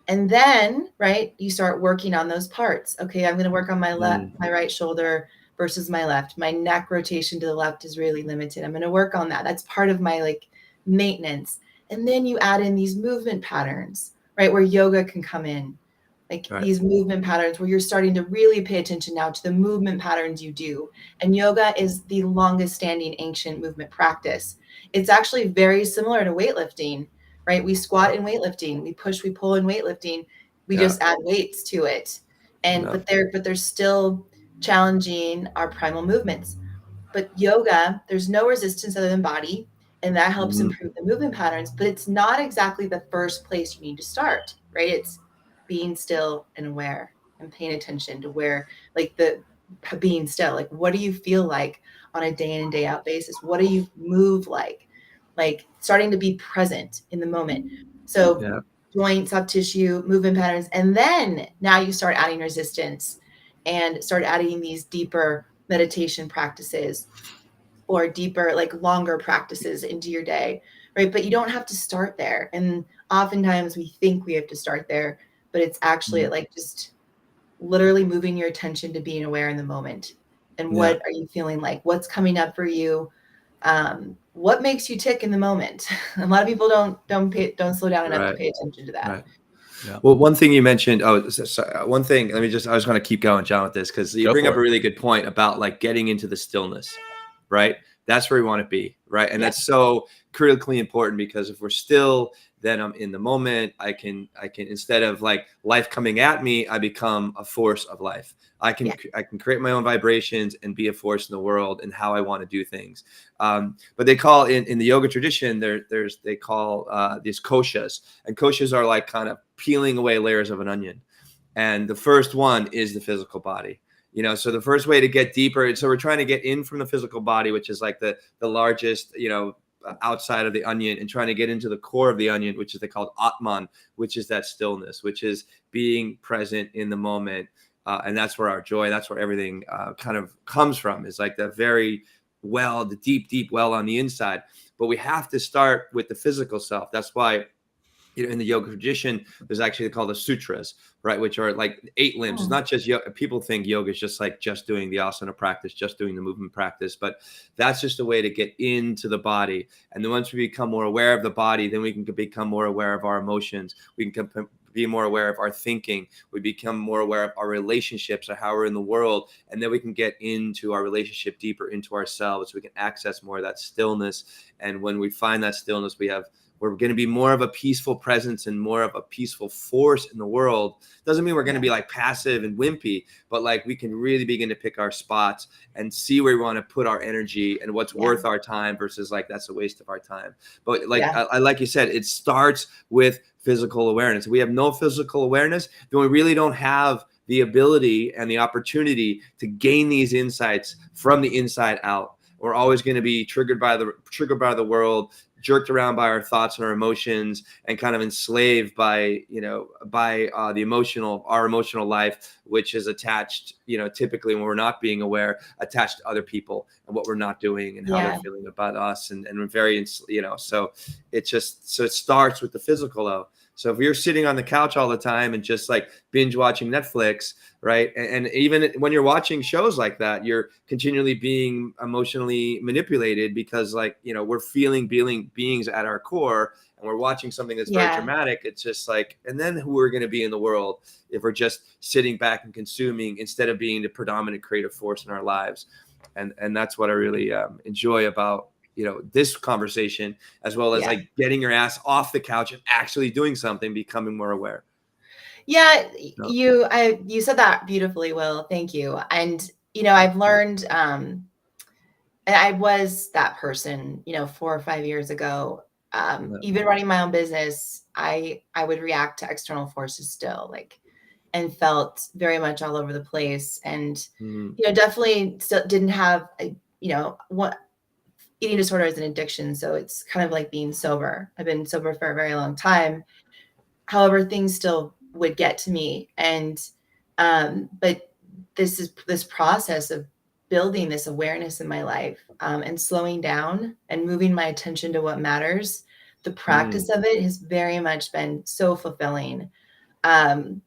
And then, right, you start working on those parts. Okay, I'm going to work on my my right shoulder versus my left. My neck rotation to the left is really limited. I'm going to work on that. That's part of my like maintenance. And then you add in these movement patterns, right, where yoga can come in. Like these movement patterns where you're starting to really pay attention now to the movement patterns you do. And yoga is the longest standing ancient movement practice. It's actually very similar to weightlifting, right? We squat in weightlifting, we push, we pull in weightlifting. We just add weights to it. But they're still challenging our primal movements. But yoga, there's no resistance other than body, and that helps improve the movement patterns. But it's not exactly the first place you need to start, right? It's being still and aware and paying attention to where, like, the being still, like, what do you feel like on a day in and day out basis? What do you move like starting to be present in the moment. So joint, soft tissue, movement patterns. And then now you start adding resistance and start adding these deeper meditation practices or deeper, like longer practices into your day, right? But you don't have to start there. And oftentimes we think we have to start there, but it's actually like just literally moving your attention to being aware in the moment. And what are you feeling like? What's coming up for you? What makes you tick in the moment? A lot of people don't slow down enough to pay attention to that. Right. Yeah. Well, one thing you mentioned, one thing, I was going to keep going, John, with this, because you bring up a really good point about like getting into the stillness, right? That's where we want to be, right? And that's so critically important, because if we're still, then I'm in the moment. I can instead of like life coming at me, I become a force of life. I can create my own vibrations and be a force in the world and how I want to do things. But they call in the yoga tradition, they call these koshas, and koshas are like kind of peeling away layers of an onion. And the first one is the physical body. So the first way to get deeper, so we're trying to get in from the physical body, which is like the largest, outside of the onion and trying to get into the core of the onion, which is they called Atman, which is that stillness, which is being present in the moment. And that's where our joy, that's where everything kind of comes from, is like the very well, the deep well on the inside. But we have to start with the physical self. That's why, in the yoga tradition, there's actually called the sutras, right? Which are like 8 limbs. It's not just yoga. People think yoga is just like just doing the asana practice, just doing the movement practice, but that's just a way to get into the body. And then once we become more aware of the body, then we can become more aware of our emotions. We can be more aware of our thinking. We become more aware of our relationships or how we're in the world. And then we can get into our relationship deeper into ourselves. We can access more of that stillness. And when we find that stillness, we're going to be more of a peaceful presence and more of a peaceful force in the world. Doesn't mean we're going to be like passive and wimpy, but like we can really begin to pick our spots and see where we want to put our energy and what's worth our time versus like that's a waste of our time. But like I like you said, it starts with physical awareness. If we have no physical awareness, then we really don't have the ability and the opportunity to gain these insights from the inside out. We're always going to be triggered by the world, jerked around by our thoughts and our emotions, and kind of enslaved by our emotional life, which is attached, typically when we're not being aware, attached to other people and what we're not doing and how they're feeling about us. And we're very, so it starts with the physical though. So if you're sitting on the couch all the time and just like binge watching Netflix, right? And even when you're watching shows like that, you're continually being emotionally manipulated because we're feeling beings at our core, and we're watching something that's very dramatic. It's just like, and then who we're going to be in the world if we're just sitting back and consuming instead of being the predominant creative force in our lives. And that's what I really enjoy about this conversation, as well as like getting your ass off the couch and actually doing something, becoming more aware. Yeah, you said that beautifully, Will. Thank you. And I've learned, and I was that person, 4 or 5 years ago. Even running my own business, I would react to external forces still, and felt very much all over the place. And definitely still didn't have eating disorder is an addiction. So it's kind of like being sober. I've been sober for a very long time. However, things still would get to me. And, but this process of building this awareness in my life, and slowing down and moving my attention to what matters, the practice of it has very much been so fulfilling. And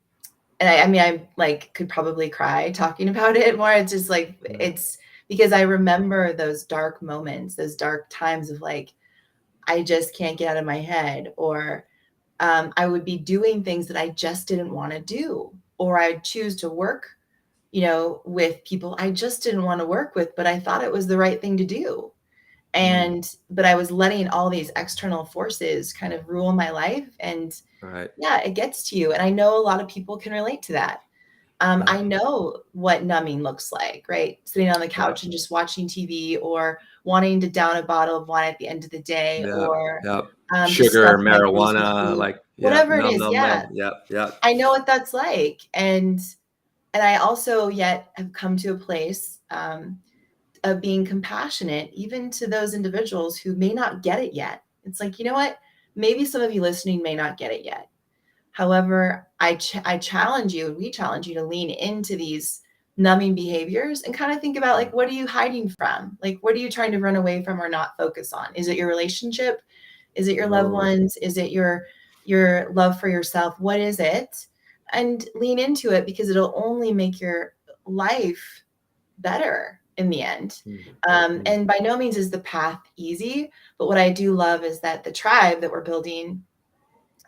I could probably cry talking about it more. It's just it's because I remember those dark moments, those dark times of I just can't get out of my head, or I would be doing things that I just didn't want to do, or I'd choose to work, with people I just didn't want to work with, but I thought it was the right thing to do. But I was letting all these external forces kind of rule my life. And it gets to you. And I know a lot of people can relate to that. I know what numbing looks like, right? Sitting on the couch and just watching TV, or wanting to down a bottle of wine at the end of the day, or sugar, marijuana, whatever it is. I know what that's like. And I also yet have come to a place of being compassionate, even to those individuals who may not get it yet. It's like, you know what? Maybe some of you listening may not get it yet. However, I challenge you, and we challenge you to lean into these numbing behaviors and kind of think about what are you hiding from? What are you trying to run away from or not focus on? Is it your relationship? Is it your loved ones? Is it your love for yourself? What is it? And lean into it, because it'll only make your life better in the end. And by no means is the path easy, but what I do love is that the tribe that we're building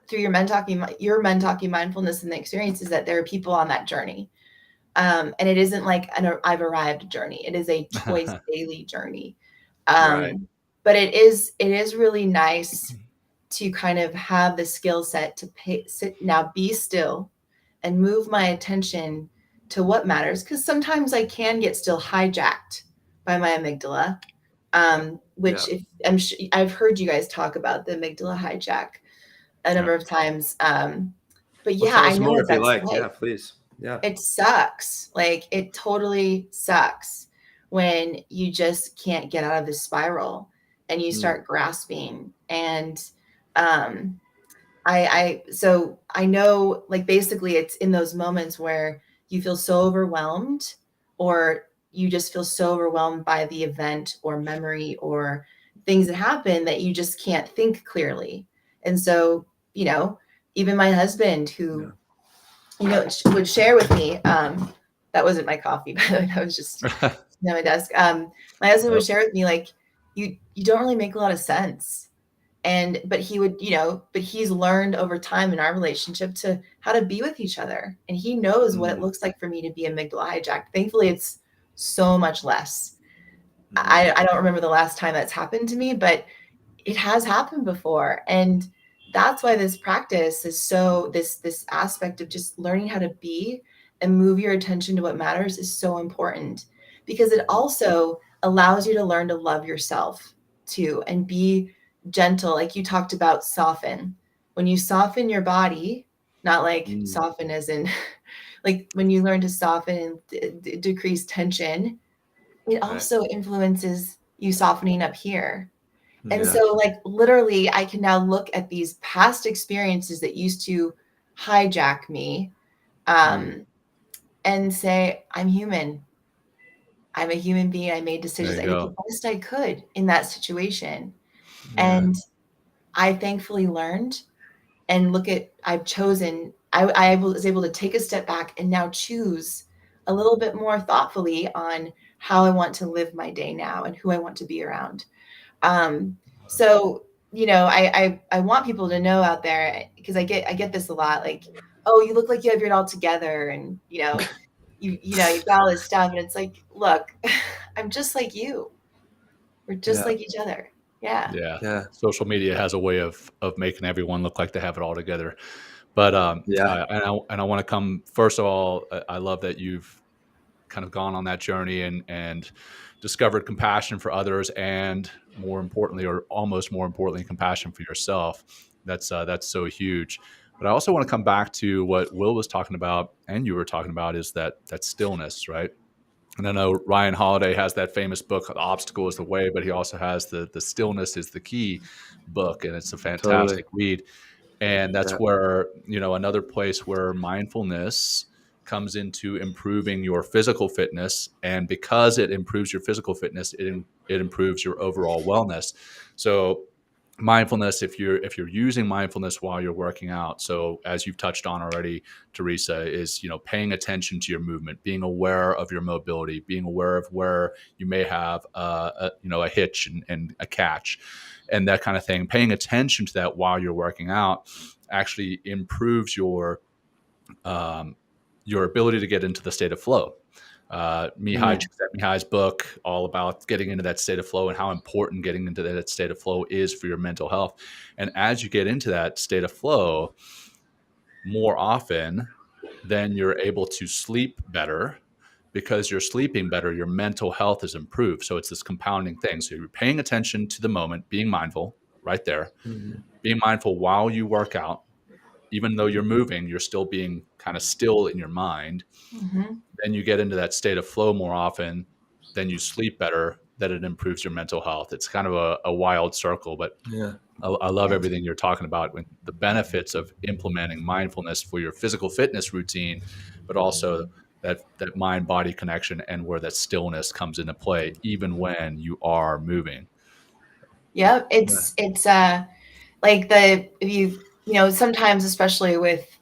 through your Men Talking Mindfulness and the experience is that there are people on that journey. And it isn't like an I've arrived journey. It is a choice daily journey. But it is really nice to kind of have the skill set to be still and move my attention to what matters. Because sometimes I can get still hijacked by my amygdala, which I've heard you guys talk about the amygdala hijack a number of times. But I know what that's like. Yeah, please. Yeah. It sucks. It totally sucks when you just can't get out of this spiral. and you Mm. start grasping. And so I know, like, basically it's in those moments where you feel so overwhelmed, or you just feel so overwhelmed by the event or memory or things that happen that you just can't think clearly. And so, even my husband, who, would share with me, that wasn't my coffee, by the way, that was just on my desk. My husband would share with me, like, you don't really make a lot of sense. But he would, but he's learned over time in our relationship to how to be with each other. And he knows what it looks like for me to be amygdala hijacked. Thankfully, it's so much less. I don't remember the last time that's happened to me, but it has happened before. And that's why this practice is so, this aspect of just learning how to be and move your attention to what matters is so important, because it also allows you to learn to love yourself too, and be gentle. Like you talked about, soften. When you soften your body, not like soften as in like when you learn to soften and decrease tension, it also influences you softening up here. And so, like, literally, I can now look at these past experiences that used to hijack me, and say, I'm human. I'm a human being. I made decisions. I did the best I could in that situation. And I thankfully learned, and I've chosen, I was able to take a step back and now choose a little bit more thoughtfully on how I want to live my day now and who I want to be around. So, I want people to know out there, because I get this a lot, like, oh, you look like you have it all together, and you've got all this stuff, and it's like, look, I'm just like you. We're just like each other. Yeah. Social media has a way of making everyone look like they have it all together. But I want to come, first of all, I love that you've kind of gone on that journey and discovered compassion for others, and more importantly, or almost more importantly, compassion for yourself. That's so huge. But I also want to come back to what Will was talking about and you were talking about, is that stillness, right? And I know Ryan Holiday has that famous book, The Obstacle is the Way, but he also has the Stillness is the Key book, and it's a fantastic read. And that's where, another place where mindfulness comes into improving your physical fitness. And because it improves your physical fitness, it improves your overall wellness. So mindfulness, if you're using mindfulness while you're working out, so as you've touched on already, Theresa, is paying attention to your movement, being aware of your mobility, being aware of where you may have a hitch and a catch and that kind of thing. Paying attention to that while you're working out actually improves your ability to get into the state of flow. Mihai's book, all about getting into that state of flow and how important getting into that state of flow is for your mental health. And as you get into that state of flow more often, then you're able to sleep better. Because you're sleeping better, your mental health is improved. So it's this compounding thing. So you're paying attention to the moment, being mindful right there, being mindful while you work out. Even though you're moving, you're still being kind of still in your mind. Then you get into that state of flow more often, then you sleep better, then it improves your mental health. It's kind of a wild circle, but I love everything you're talking about, with the benefits of implementing mindfulness for your physical fitness routine, but also that mind-body connection, and where that stillness comes into play, even when you are moving. Yeah, it's like sometimes, especially with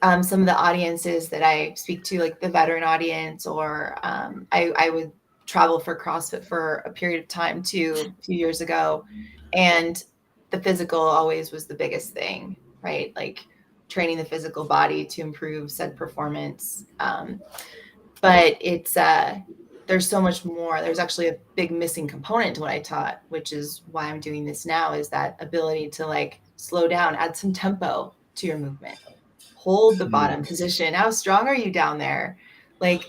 some of the audiences that I speak to, like the veteran audience, or I would travel for CrossFit for a period of time too, a few years ago, and the physical always was the biggest thing, right? Like training the physical body to improve said performance. But it's there's so much more. There's actually a big missing component to what I taught, which is why I'm doing this now, is that ability to like slow down, add some tempo to your movement, hold the bottom position. How strong are you down there? Like,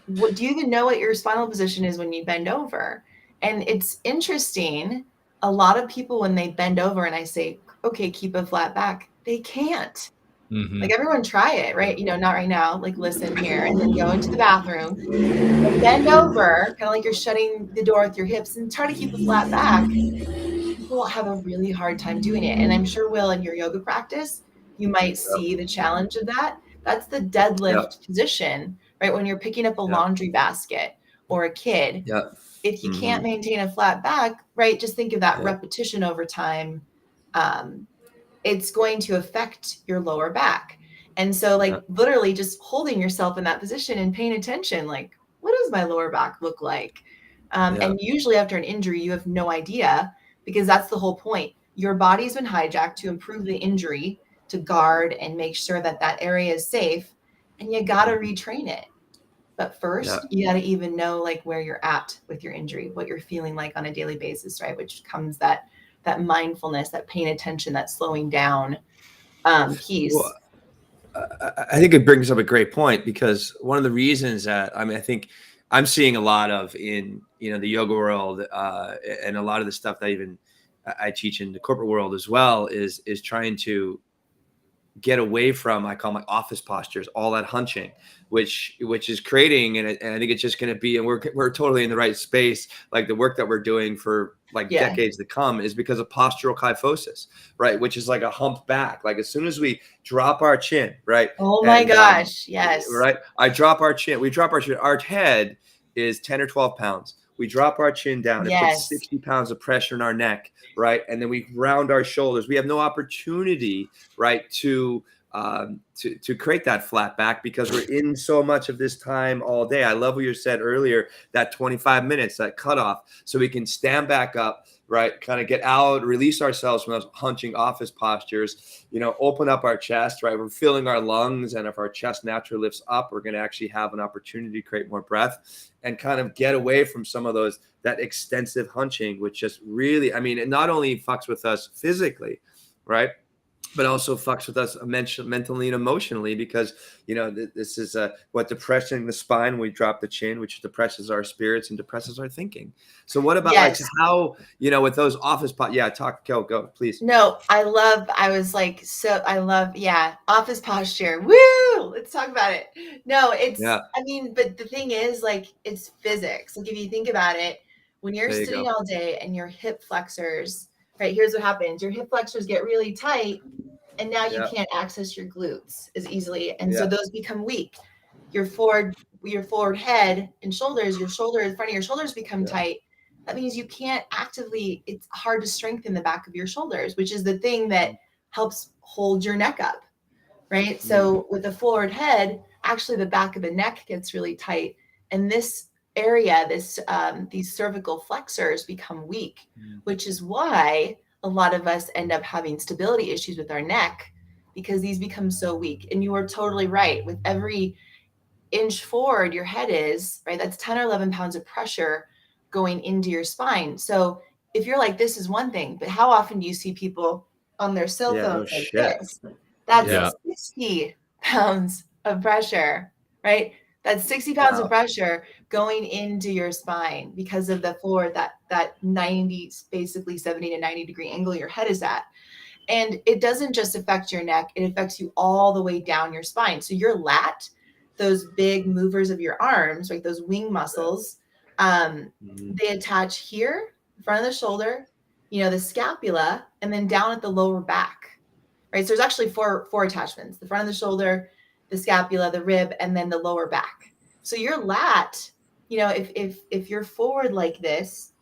what do you even know what your spinal position is when you bend over? And it's interesting. A lot of people, when they bend over and I say, okay, keep a flat back, they can't. Mhm. everyone try it, right? Not right now, listen here, and then go into the bathroom and bend over, kind of like you're shutting the door with your hips, and try to keep a flat back. People will have a really hard time doing it. And I'm sure, Will, in your yoga practice, you might see the challenge of that. That's the deadlift position, right? When you're picking up a laundry basket or a kid, if you can't maintain a flat back, right? Just think of that repetition over time. It's going to affect your lower back. And so literally just holding yourself in that position and paying attention, what does my lower back look like? And usually after an injury, you have no idea, because that's the whole point. Your body's been hijacked to improve the injury, to guard and make sure that that area is safe. And you got to retrain it. But first, you got to even know where you're at with your injury, what you're feeling like on a daily basis, right? Which comes that mindfulness, that paying attention, that slowing down piece. Well, I think it brings up a great point, because one of the reasons that, I think I'm seeing a lot of in, the yoga world, and a lot of the stuff that even I teach in the corporate world as well, is trying to get away from, I call my office postures, all that hunching, which is creating, and I think it's just going to be, and we're totally in the right space. The work that we're doing for decades to come is because of postural kyphosis, right? Which is like a hump back. As soon as we drop our chin, right? Oh my gosh. Yes. Right. We drop our chin. Our head is 10 or 12 pounds. We drop our chin down. It puts 60 pounds of pressure in our neck, right? And then we round our shoulders. We have no opportunity, right, to create that flat back, because we're in so much of this time all day. I love what you said earlier, that 25 minutes, that cutoff, so we can stand back up, right? Kind of get out, release ourselves from those hunching office postures, open up our chest, right? We're filling our lungs. And if our chest naturally lifts up, we're going to actually have an opportunity to create more breath and kind of get away from some of that extensive hunching, which just really, it not only fucks with us physically, right? But also fucks with us mentally and emotionally, because, this is what depressing the spine, we drop the chin, which depresses our spirits and depresses our thinking. So what about how, with those office go, please. No, I love office posture. Woo! Let's talk about it. No, it's, but the thing is, it's physics. If you think about it, when you're sitting all day and your hip flexors, right, here's what happens. Your hip flexors get really tight, and now you can't access your glutes as easily. And so those become weak. Your forward head and shoulders, in front of your shoulders become tight. That means you can't actively, it's hard to strengthen the back of your shoulders, which is the thing that helps hold your neck up, right? So with the forward head, actually the back of the neck gets really tight. And this area, these cervical flexors become weak, which is why a lot of us end up having stability issues with our neck, because these become so weak. And you are totally right. With every inch forward your head is, right, that's 10 or 11 pounds of pressure going into your spine. So if you're like, this is one thing, but how often do you see people on their cell phone like this? That's 60 pounds of pressure, right? That's 60 pounds of pressure going into your spine because of the forward, that 90, basically 70 to 90 degree angle your head is at. And it doesn't just affect your neck, it affects you all the way down your spine. So your lat, those big movers of your arms, like those wing muscles, they attach here, front of the shoulder, the scapula, and then down at the lower back, right? So there's actually four attachments: the front of the shoulder, the scapula, the rib, and then the lower back. So your lat, if you're forward like this,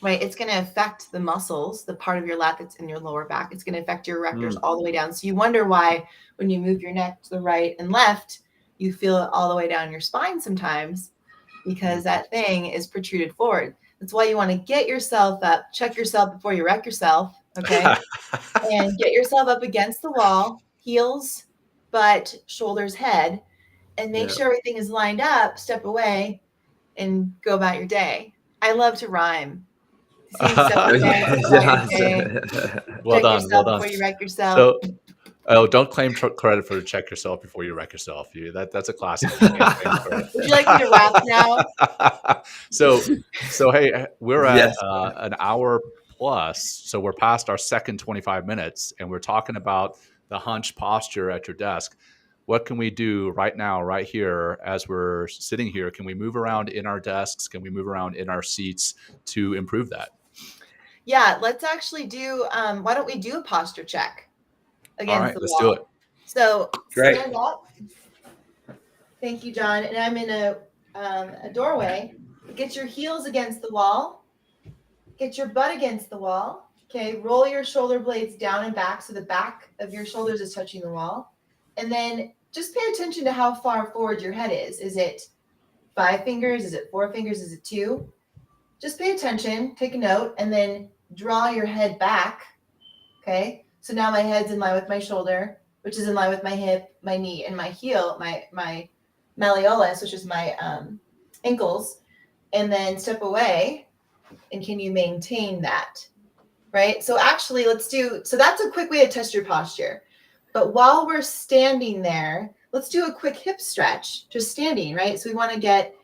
right, it's going to affect the muscles, the part of your lat that's in your lower back. It's going to affect your erectors all the way down. So you wonder why when you move your neck to the right and left, you feel it all the way down your spine sometimes, because that thing is protruded forward. That's why you want to get yourself up, check yourself before you wreck yourself, okay? And get yourself up against the wall, heels, butt, shoulders, head, and make sure everything is lined up, step away, and go about your day. I love to rhyme. Well done. Before you wreck yourself. So, don't claim credit for check yourself before you wreck yourself. That's a classic. Would you like me to rap now? So hey, we're at an hour plus, so we're past our second 25 minutes, and we're talking about the hunched posture at your desk. What can we do right now, right here, as we're sitting here? Can we move around in our desks? Can we move around in our seats to improve that? Yeah, let's actually do, why don't we do a posture check All against right, the let's wall? do it. So Great. stand up. Thank you, John. And I'm in a doorway. Get your heels against the wall. Get your butt against the wall. Okay, roll your shoulder blades down and back so the back of your shoulders is touching the wall. And then just pay attention to how far forward your head is. Is it 5 fingers? Is it 4 fingers? Is it 2? Just pay attention, take a note, and then draw your head back. Okay, so now my head's in line with my shoulder, which is in line with my hip, my knee, and my heel, my malleolus, which is my ankles, and then step away. And can you maintain that? Right? So actually, so that's a quick way to test your posture. But while we're standing there, let's do a quick hip stretch, just standing, right? So we want to get,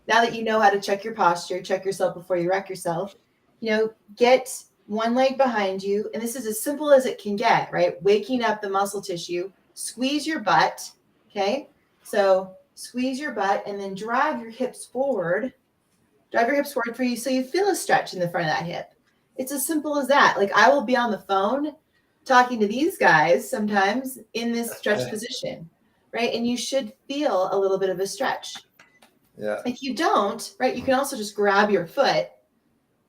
now that you know how to check your posture, check yourself before you wreck yourself, get one leg behind you. And this is as simple as it can get, right? Waking up the muscle tissue, squeeze your butt. Okay. So squeeze your butt and then drive your hips forward. Drive your hips forward for you so you feel a stretch in the front of that hip. It's as simple as that. Like I will be on the phone talking to these guys sometimes in this stretch position, right? And you should feel a little bit of a stretch. Yeah. If you don't, right, you can also just grab your foot,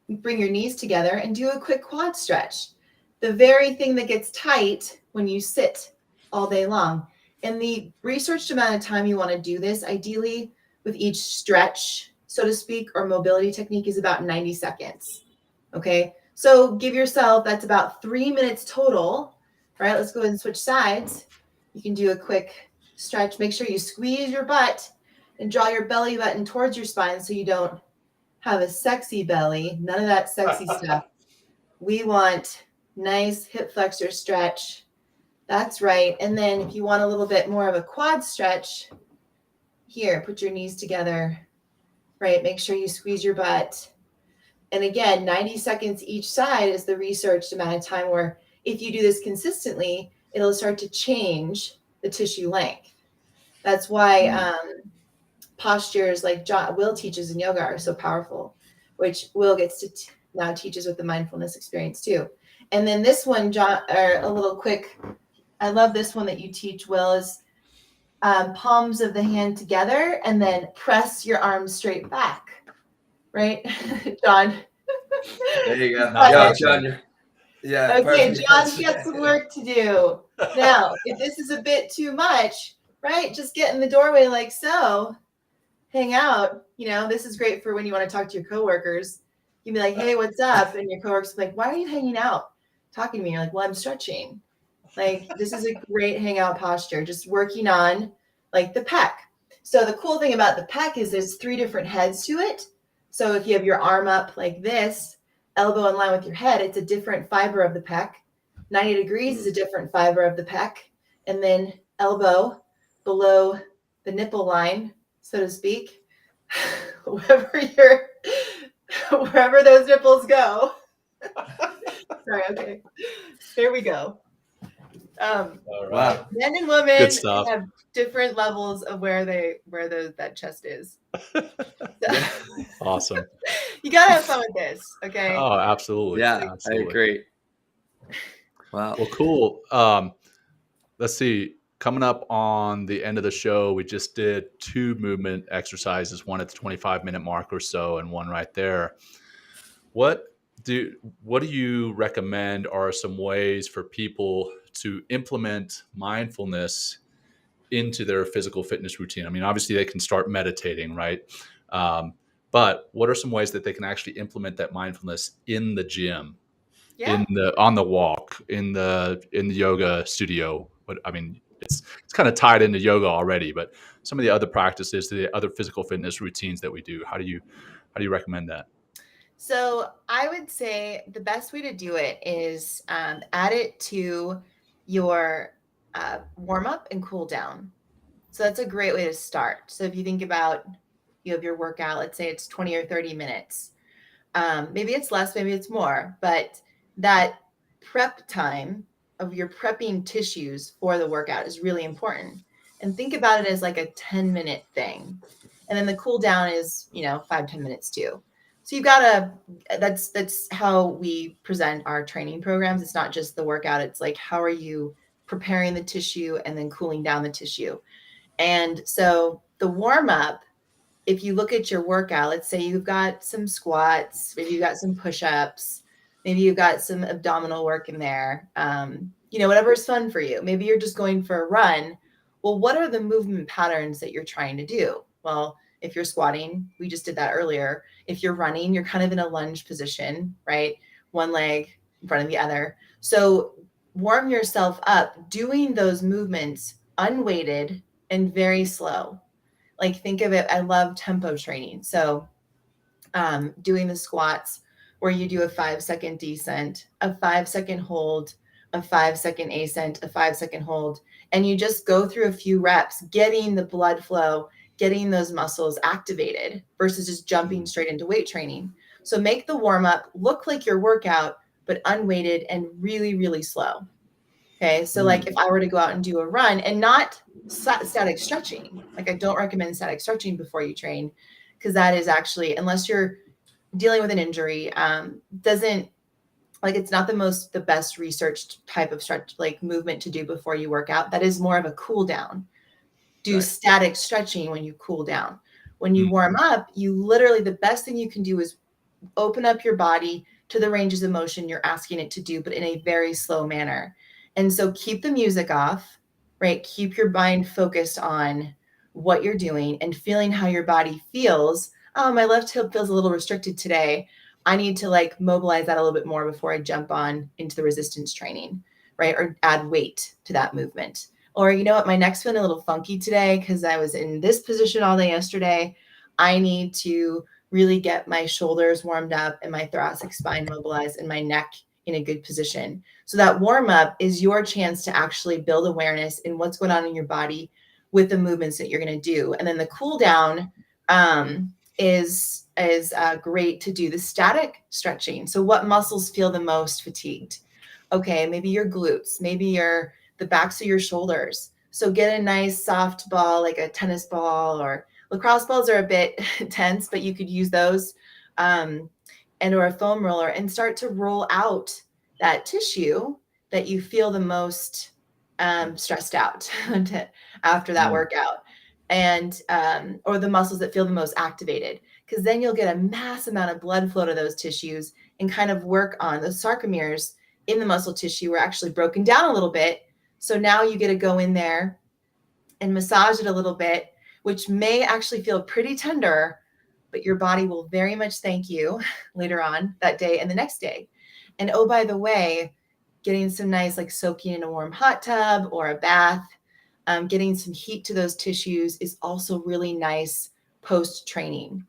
bring your knees together and do a quick quad stretch. The very thing that gets tight when you sit all day long. And the researched amount of time you want to do this, ideally with each stretch, so to speak, or mobility technique is about 90 seconds. Okay. So give yourself, that's about 3 minutes total, right? Let's go ahead and switch sides. You can do a quick stretch. Make sure you squeeze your butt and draw your belly button towards your spine so you don't have a sexy belly. None of that sexy stuff. We want nice hip flexor stretch. That's right. And then if you want a little bit more of a quad stretch, here, put your knees together, right? Make sure you squeeze your butt. And again, 90 seconds each side is the researched amount of time where if you do this consistently, it'll start to change the tissue length. That's why postures like Will teaches in yoga are so powerful, which Will gets to now teaches with the mindfulness experience too. And then this one, John, or a little quick, I love this one that you teach, Will, is palms of the hand together and then press your arms straight back. Right, John? There you go. Yeah, John. Yeah. Okay, perfect. John's got some work to do. Now, if this is a bit too much, right, just get in the doorway like so, hang out. This is great for when you want to talk to your coworkers. You can be like, hey, what's up? And your coworkers will be like, why are you hanging out talking to me? You're like, well, I'm stretching. Like, this is a great hangout posture, just working on like the pec. So the cool thing about the pec is there's 3 different heads to it. So if you have your arm up like this, elbow in line with your head, it's a different fiber of the pec. 90 degrees is a different fiber of the pec. And then elbow below the nipple line, so to speak, wherever those nipples go. Sorry, okay. There we go. All right. Wow. Men and women Good stuff. have different levels of where that chest is. Awesome. You gotta have fun with this, okay? Oh, absolutely. Yeah, Absolutely. I agree. Wow. Well, cool. Let's see. Coming up on the end of the show, we just did 2 movement exercises, one at the 25-minute mark or so, and one right there. What do you recommend are some ways for people to implement mindfulness into their physical fitness routine? I mean, obviously they can start meditating, right? But what are some ways that they can actually implement that mindfulness in the gym, on the walk, in the yoga studio? It's kind of tied into yoga already, but some of the other practices, the other physical fitness routines that we do, how do you recommend that? So I would say the best way to do it is add it to your warm up and cool down. So that's a great way to start. So if you think about, you have your workout, let's say it's 20 or 30 minutes. Maybe it's less, maybe it's more, but that prep time your prepping tissues for the workout is really important. And think about it as like a 10-minute thing. And then the cool down is, 5-10 minutes too. So that's how we present our training programs. It's not just the workout. It's like, how are you preparing the tissue and then cooling down the tissue? And so the warm up, if you look at your workout, let's say you've got some squats, maybe you've got some push-ups, maybe you've got some abdominal work in there, whatever's fun for you. Maybe you're just going for a run. Well, what are the movement patterns that you're trying to do? Well, if you're squatting, we just did that earlier. If you're running, you're kind of in a lunge position, right? One leg in front of the other. So warm yourself up doing those movements unweighted and very slow. Like, think of it, I love tempo training. So doing the squats where you do a 5-second descent, a 5-second hold, a 5-second ascent, a 5-second hold, and you just go through a few reps, getting the blood flow, getting those muscles activated versus just jumping straight into weight training. So make the warm up look like your workout, but unweighted and really, really slow. Okay. So like if I were to go out and do a run and not static stretching, like I don't recommend static stretching before you train, because that is actually, unless you're dealing with an injury, it's not the best researched type of stretch, like movement to do before you work out. That is more of a cool down. Do static stretching when you cool down. When you warm up, the best thing you can do is open up your body to the ranges of motion you're asking it to do, but in a very slow manner. And so keep the music off, right? Keep your mind focused on what you're doing and feeling how your body feels. Oh, my left hip feels a little restricted today. I need to mobilize that a little bit more before I jump on into the resistance training, right? Or add weight to that movement. Or, you know what, my neck's feeling a little funky today because I was in this position all day yesterday. I need to really get my shoulders warmed up and my thoracic spine mobilized and my neck in a good position. So that warm up is your chance to actually build awareness in what's going on in your body with the movements that you're going to do. And then the cool down is great to do the static stretching. So what muscles feel the most fatigued? Okay, maybe your glutes, maybe the backs of your shoulders. So get a nice soft ball, like a tennis ball, or lacrosse balls are a bit tense, but you could use those, or a foam roller, and start to roll out that tissue that you feel the most stressed out after that workout, and or the muscles that feel the most activated, because then you'll get a mass amount of blood flow to those tissues and kind of work on the sarcomeres in the muscle tissue were actually broken down a little bit. So now you get to go in there and massage it a little bit, which may actually feel pretty tender, but your body will very much thank you later on that day and the next day. And oh, by the way, getting some nice, soaking in a warm hot tub or a bath, getting some heat to those tissues is also really nice post-training.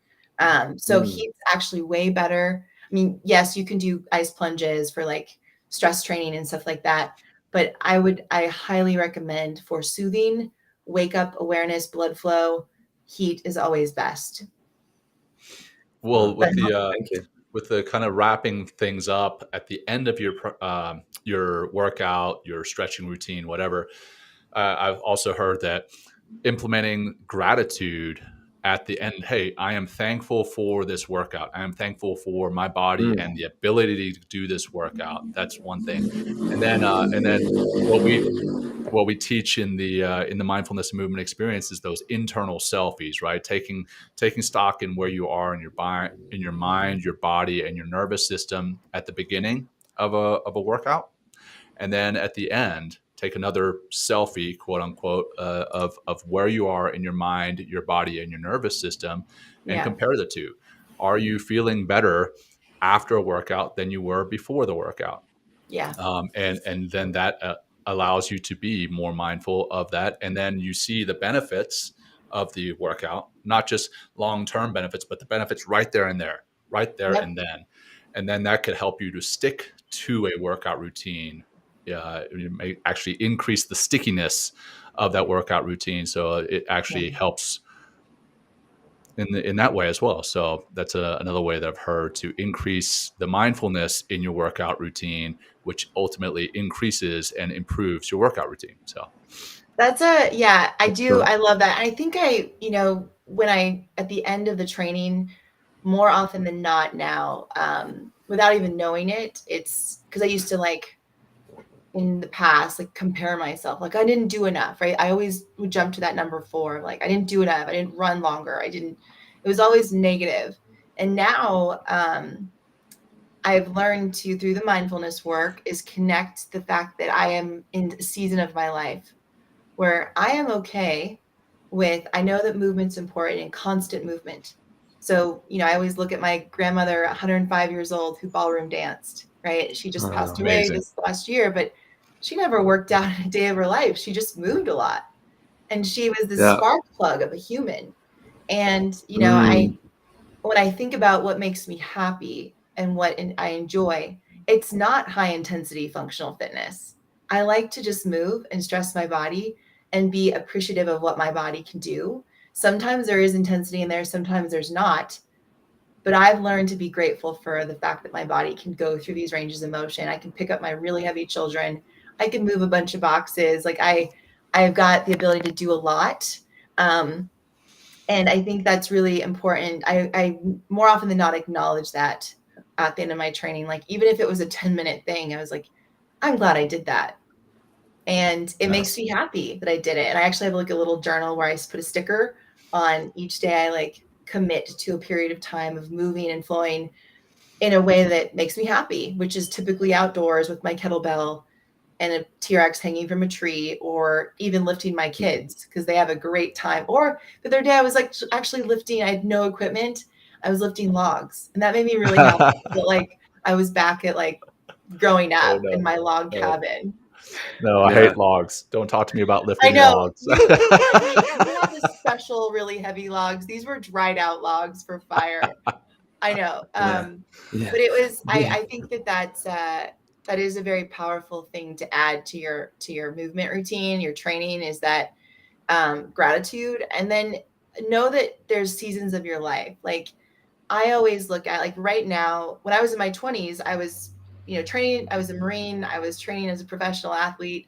So heat's actually way better. I mean, yes, you can do ice plunges for stress training and stuff like that, but I highly recommend for soothing, wake up awareness, blood flow, heat is always best. Well, with the kind of wrapping things up at the end of your workout, your stretching routine, whatever, I've also heard that implementing gratitude at the end. Hey, I am thankful for this workout. I am thankful for my body and the ability to do this workout. That's one thing. And then what we teach in the mindfulness movement experience is those internal selfies, right? Taking stock in where you are in your mind, your body, and your nervous system at the beginning of a workout, and then at the end, take another selfie, quote unquote, of where you are in your mind, your body, and your nervous system, and compare the two. Are you feeling better after a workout than you were before the workout? Yeah. And then that allows you to be more mindful of that. And then you see the benefits of the workout, not just long-term benefits, but the benefits right there and then. And then that could help you to stick to a workout routine. It may actually increase the stickiness of that workout routine. So it actually helps in that way as well. So that's another way that I've heard to increase the mindfulness in your workout routine, which ultimately increases and improves your workout routine. So yeah, I that's do. cool. I love that. I think when at the end of the training, more often than not now, without even knowing it, it's because I used to in the past, compare myself, I didn't do enough, right? I always would jump to that number 4. I didn't do enough. I didn't run longer. It was always negative. And now, I've learned through the mindfulness work, is connect the fact that I am in a season of my life where I am okay I know that movement's important and constant movement. So, I always look at my grandmother, 105 years old, who ballroom danced, right? She just passed away Amazing. this last year, but she never worked out a day of her life. She just moved a lot. And she was the Yeah. spark plug of a human. And, Mm. when I think about what makes me happy and what I enjoy, it's not high intensity functional fitness. I like to just move and stress my body and be appreciative of what my body can do. Sometimes there is intensity in there, sometimes there's not. But I've learned to be grateful for the fact that my body can go through these ranges of motion. I can pick up my really heavy children. I can move a bunch of boxes. I've got the ability to do a lot. And I think that's really important. I more often than not acknowledge that at the end of my training. Even if it was a 10-minute thing, I was like, I'm glad I did that. And it makes Yes. me happy that I did it. And I actually have a little journal where I put a sticker on each day. I commit to a period of time of moving and flowing in a way that makes me happy, which is typically outdoors with my kettlebell and a T-Rex hanging from a tree, or even lifting my kids because they have a great time. Or the other day I was actually lifting, I had no equipment. I was lifting logs, and that made me really happy. That I was back at growing Oh, up in no. my log No. cabin. No, I Yeah. hate logs. Don't talk to me about I lifting know logs. you have the special really heavy logs. These were dried out logs for fire. I know. Yeah. Yeah. But it was, Yeah. I think that is a very powerful thing to add to your movement routine, your training, is that gratitude. And then know that there's seasons of your life. I always look at right now, when I was in my 20s, I was, training. I was a Marine. I was training as a professional athlete.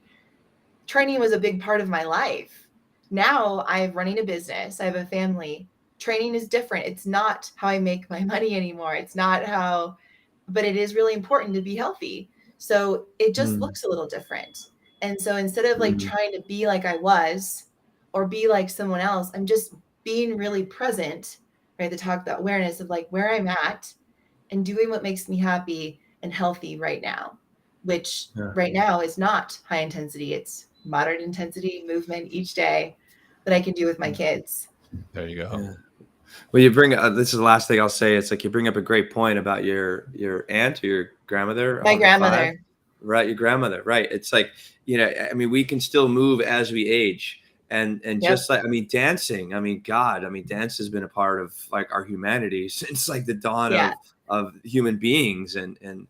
Training was a big part of my life. Now I'm running a business. I have a family. Training is different. It's not how I make my money anymore. It's not but it is really important to be healthy. So it just Mm. looks a little different. And so instead of Mm. trying to be like I was or be like someone else, I'm just being really present, right? To talk that awareness of where I'm at and doing what makes me happy and healthy right now, which Yeah. right now is not high intensity. It's moderate intensity movement each day that I can do with my kids. There you go. Yeah. Well, you bring this is the last thing I'll say. It's you bring up a great point about your aunt or your grandmother. My 105, grandmother. right? Your grandmother, right? It's I mean, we can still move as we age, and Yep. just dancing. I mean, God, dance has been a part of our humanity since the dawn Yeah. of human beings, and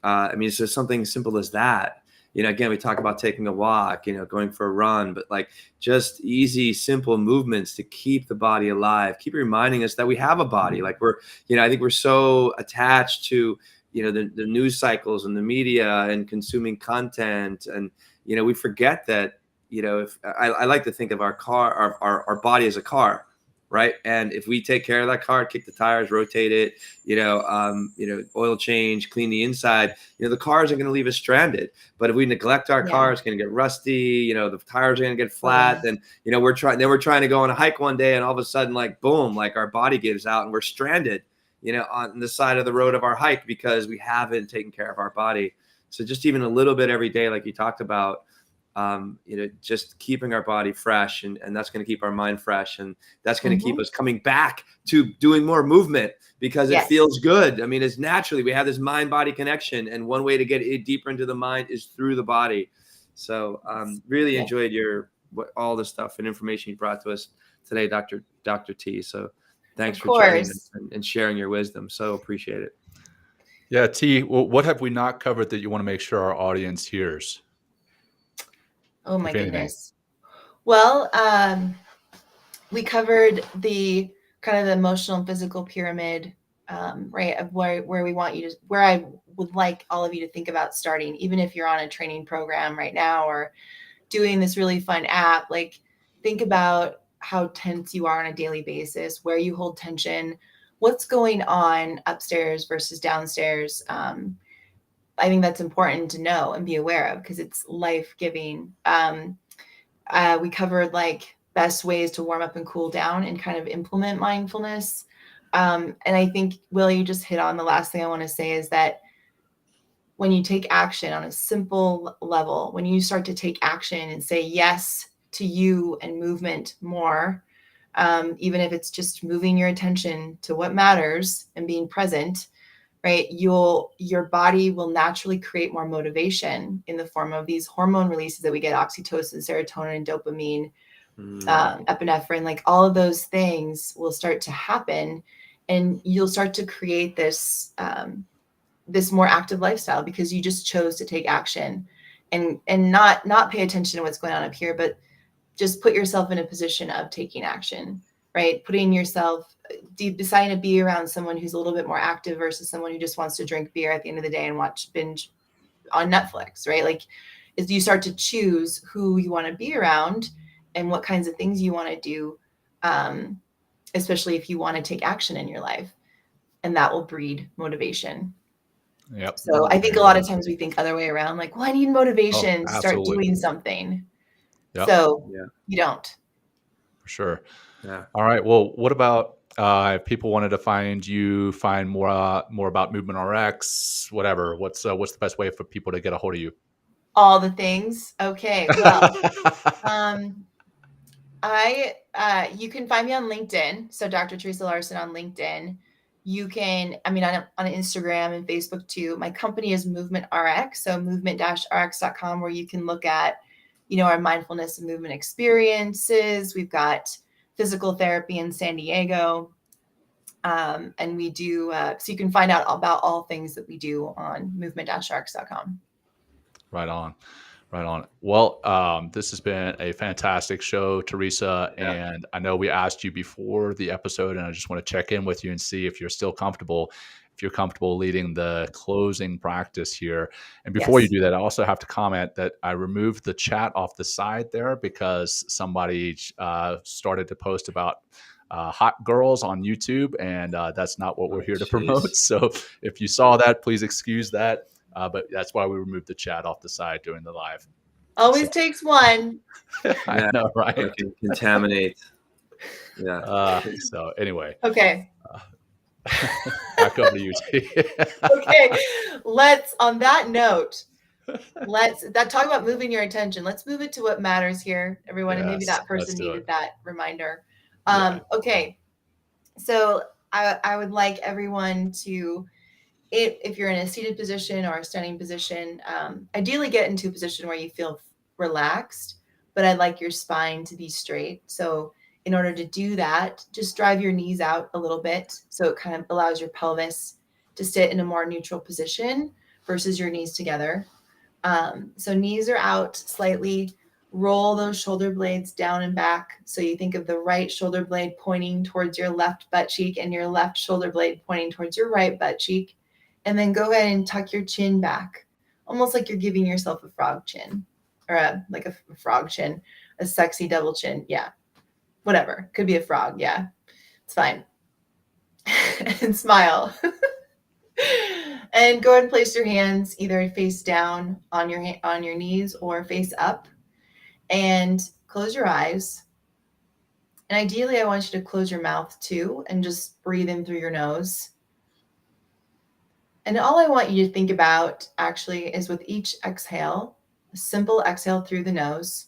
I mean, it's just something simple as that. Again, we talk about taking a walk, going for a run, but just easy, simple movements to keep the body alive, keep reminding us that we have a body. We're, I think we're so attached to, the news cycles and the media and consuming content. And, we forget that, if I like to think of our car, our body as a car. Right. And if we take care of that car, kick the tires, rotate it, oil change, clean the inside, the cars are going to leave us stranded. But if we neglect our car, it's going to get rusty. The tires are going to get flat. Then, we're trying to go on a hike one day, and all of a sudden, boom, our body gives out and we're stranded, on the side of the road of our hike because we haven't taken care of our body. So just even a little bit every day, like you talked about, just keeping our body fresh, and that's going to keep our mind fresh, and that's going to keep us coming back to doing more movement because it feels good. I mean, it's naturally, we have this mind-body connection, and one way to get it deeper into the mind is through the body. So really enjoyed all the stuff and information you brought to us today, Dr. T. So thanks for joining and sharing your wisdom. So appreciate it. Yeah, T, what have we not covered that you want to make sure our audience hears? Oh my goodness. Well, we covered the kind of the emotional and physical pyramid, right, of where we want you to, where I would like all of you to think about starting, even if you're on a training program right now or doing this really fun app. Like, think about how tense you are on a daily basis, where you hold tension, what's going on upstairs versus downstairs. I think that's important to know and be aware of because it's life-giving. We covered like best ways to warm up and cool down and kind of implement mindfulness. And I think, Will, you just hit on the last thing I want to say is that when you take action on a simple level, when you start to take action and say yes to you and movement more, even if it's just moving your attention to what matters and being present, right? Your body will naturally create more motivation in the form of these hormone releases that we get: oxytocin, serotonin, dopamine, epinephrine. Like, all of those things will start to happen, and you'll start to create this this more active lifestyle because you just chose to take action and not pay attention to what's going on up here, but just put yourself in a position of taking action, right? Putting yourself, deciding to be around someone who's a little bit more active versus someone who just wants to drink beer at the end of the day and watch binge on Netflix, right? Like, is you start to choose who you want to be around and what kinds of things you want to do, especially if you want to take action in your life, and that will breed motivation. Yep. So I think a lot of times we think other way around, like, well, I need motivation to start absolutely. doing something. Yep. So you don't. For sure. Yeah. All right. Well, what about if people wanted to find more about Movement RX, whatever? What's the best way for people to get a hold of you? All the things. Okay. Well, you can find me on LinkedIn. So Dr. Theresa Larson on LinkedIn. You can, on Instagram and Facebook too. My company is Movement RX. So movement-rx.com, where you can look at, our mindfulness and movement experiences. We've got physical therapy in San Diego. And we do, so you can find out about all things that we do on movement-rx.com. Right on. Well, this has been a fantastic show, Theresa. Yeah. And I know we asked you before the episode, and I just want to check in with you and see if you're still comfortable, leading the closing practice here. And before you do that, I also have to comment that I removed the chat off the side there because somebody started to post about hot girls on YouTube, and that's not what we're here to promote. So if you saw that, please excuse that. But that's why we removed the chat off the side during the live. Always takes one. I know, right? It can contaminate. Yeah. So anyway. Okay. Back over to you. Okay. On that note, talk about moving your attention. Let's move it to what matters here, everyone. And maybe that person needed that reminder. Okay. So I would like everyone to, if you're in a seated position or a standing position, ideally get into a position where you feel relaxed, but I'd like your spine to be straight. So in order to do that, just drive your knees out a little bit. So it kind of allows your pelvis to sit in a more neutral position versus your knees together. So knees are out slightly. Roll those shoulder blades down and back. So you think of the right shoulder blade pointing towards your left butt cheek and your left shoulder blade pointing towards your right butt cheek. And then go ahead and tuck your chin back, almost like you're giving yourself a frog chin, or a frog chin, a sexy double chin. Yeah, whatever. Could be a frog. Yeah, it's fine. And smile. And go ahead and place your hands either face down on your knees or face up, and close your eyes. And ideally, I want you to close your mouth too, and just breathe in through your nose. And all I want you to think about actually is, with each exhale, a simple exhale through the nose,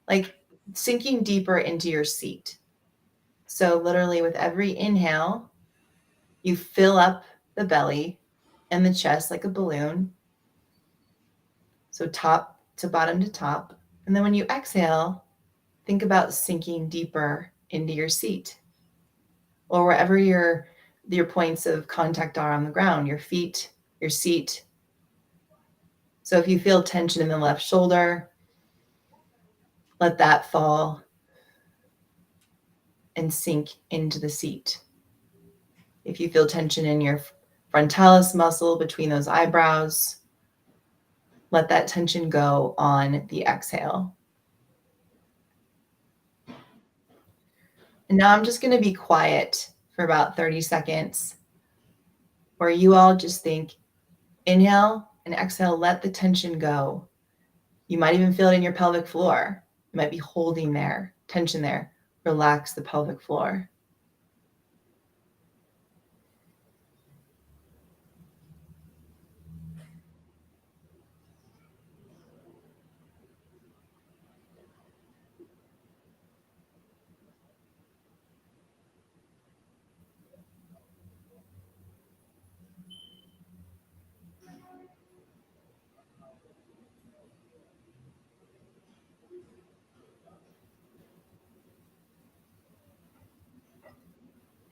like sinking deeper into your seat. So literally with every inhale, you fill up the belly and the chest like a balloon. So top to bottom to top. And then when you exhale, think about sinking deeper into your seat, or wherever your points of contact are on the ground, your feet, your seat. So if you feel tension in the left shoulder, let that fall. and sink into the seat. If you feel tension in your frontalis muscle between those eyebrows, let that tension go on the exhale. And now I'm just going to be quiet for about 30 seconds, where you all just think, inhale and exhale, let the tension go. You might even feel it in your pelvic floor. You might be holding there, tension there. Relax the pelvic floor.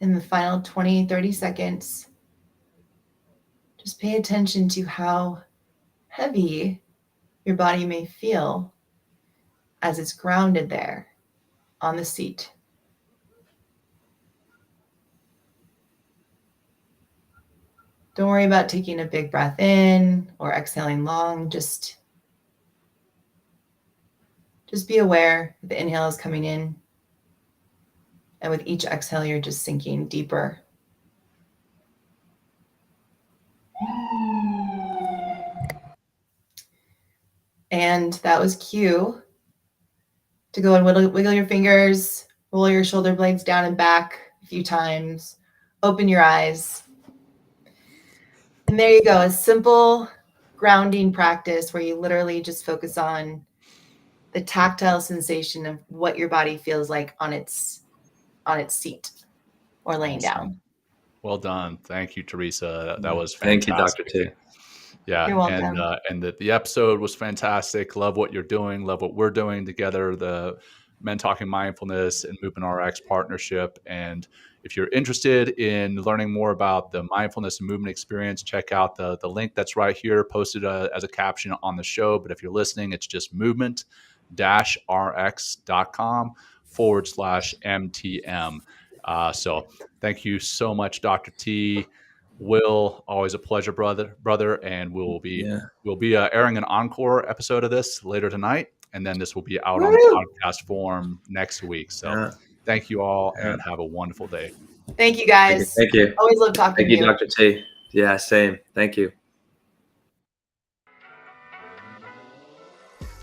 In the final 20, 30 seconds, just pay attention to how heavy your body may feel as it's grounded there on the seat. Don't worry about taking a big breath in or exhaling long. Just be aware that the inhale is coming in. And with each exhale, you're just sinking deeper. And that was cue to go and wiggle your fingers, roll your shoulder blades down and back a few times, open your eyes. And there you go, a simple grounding practice where you literally just focus on the tactile sensation of what your body feels like on its seat or laying down. Well done. Thank you, Theresa. That was fantastic. Thank you, Dr. T. Yeah. You're welcome. And the episode was fantastic. Love what you're doing. Love what we're doing together. The Men Talking Mindfulness and Movement RX partnership. And if you're interested in learning more about the mindfulness and movement experience, check out the link that's right here, posted as a caption on the show. But if you're listening, it's just movement-rx.com/MTM. So thank you so much, Dr. T. Will, always a pleasure, brother. And we'll be airing an encore episode of this later tonight, and then this will be out on podcast form next week. So thank you all, and have a wonderful day. Thank you, guys. Thank you. Always love talking to you. Thank you, Dr. T. Yeah, same. Thank you.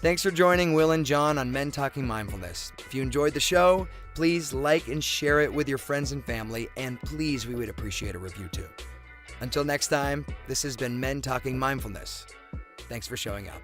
Thanks for joining Will and John on Men Talking Mindfulness. If you enjoyed the show, please like and share it with your friends and family, and please, we would appreciate a review too. Until next time, this has been Men Talking Mindfulness. Thanks for showing up.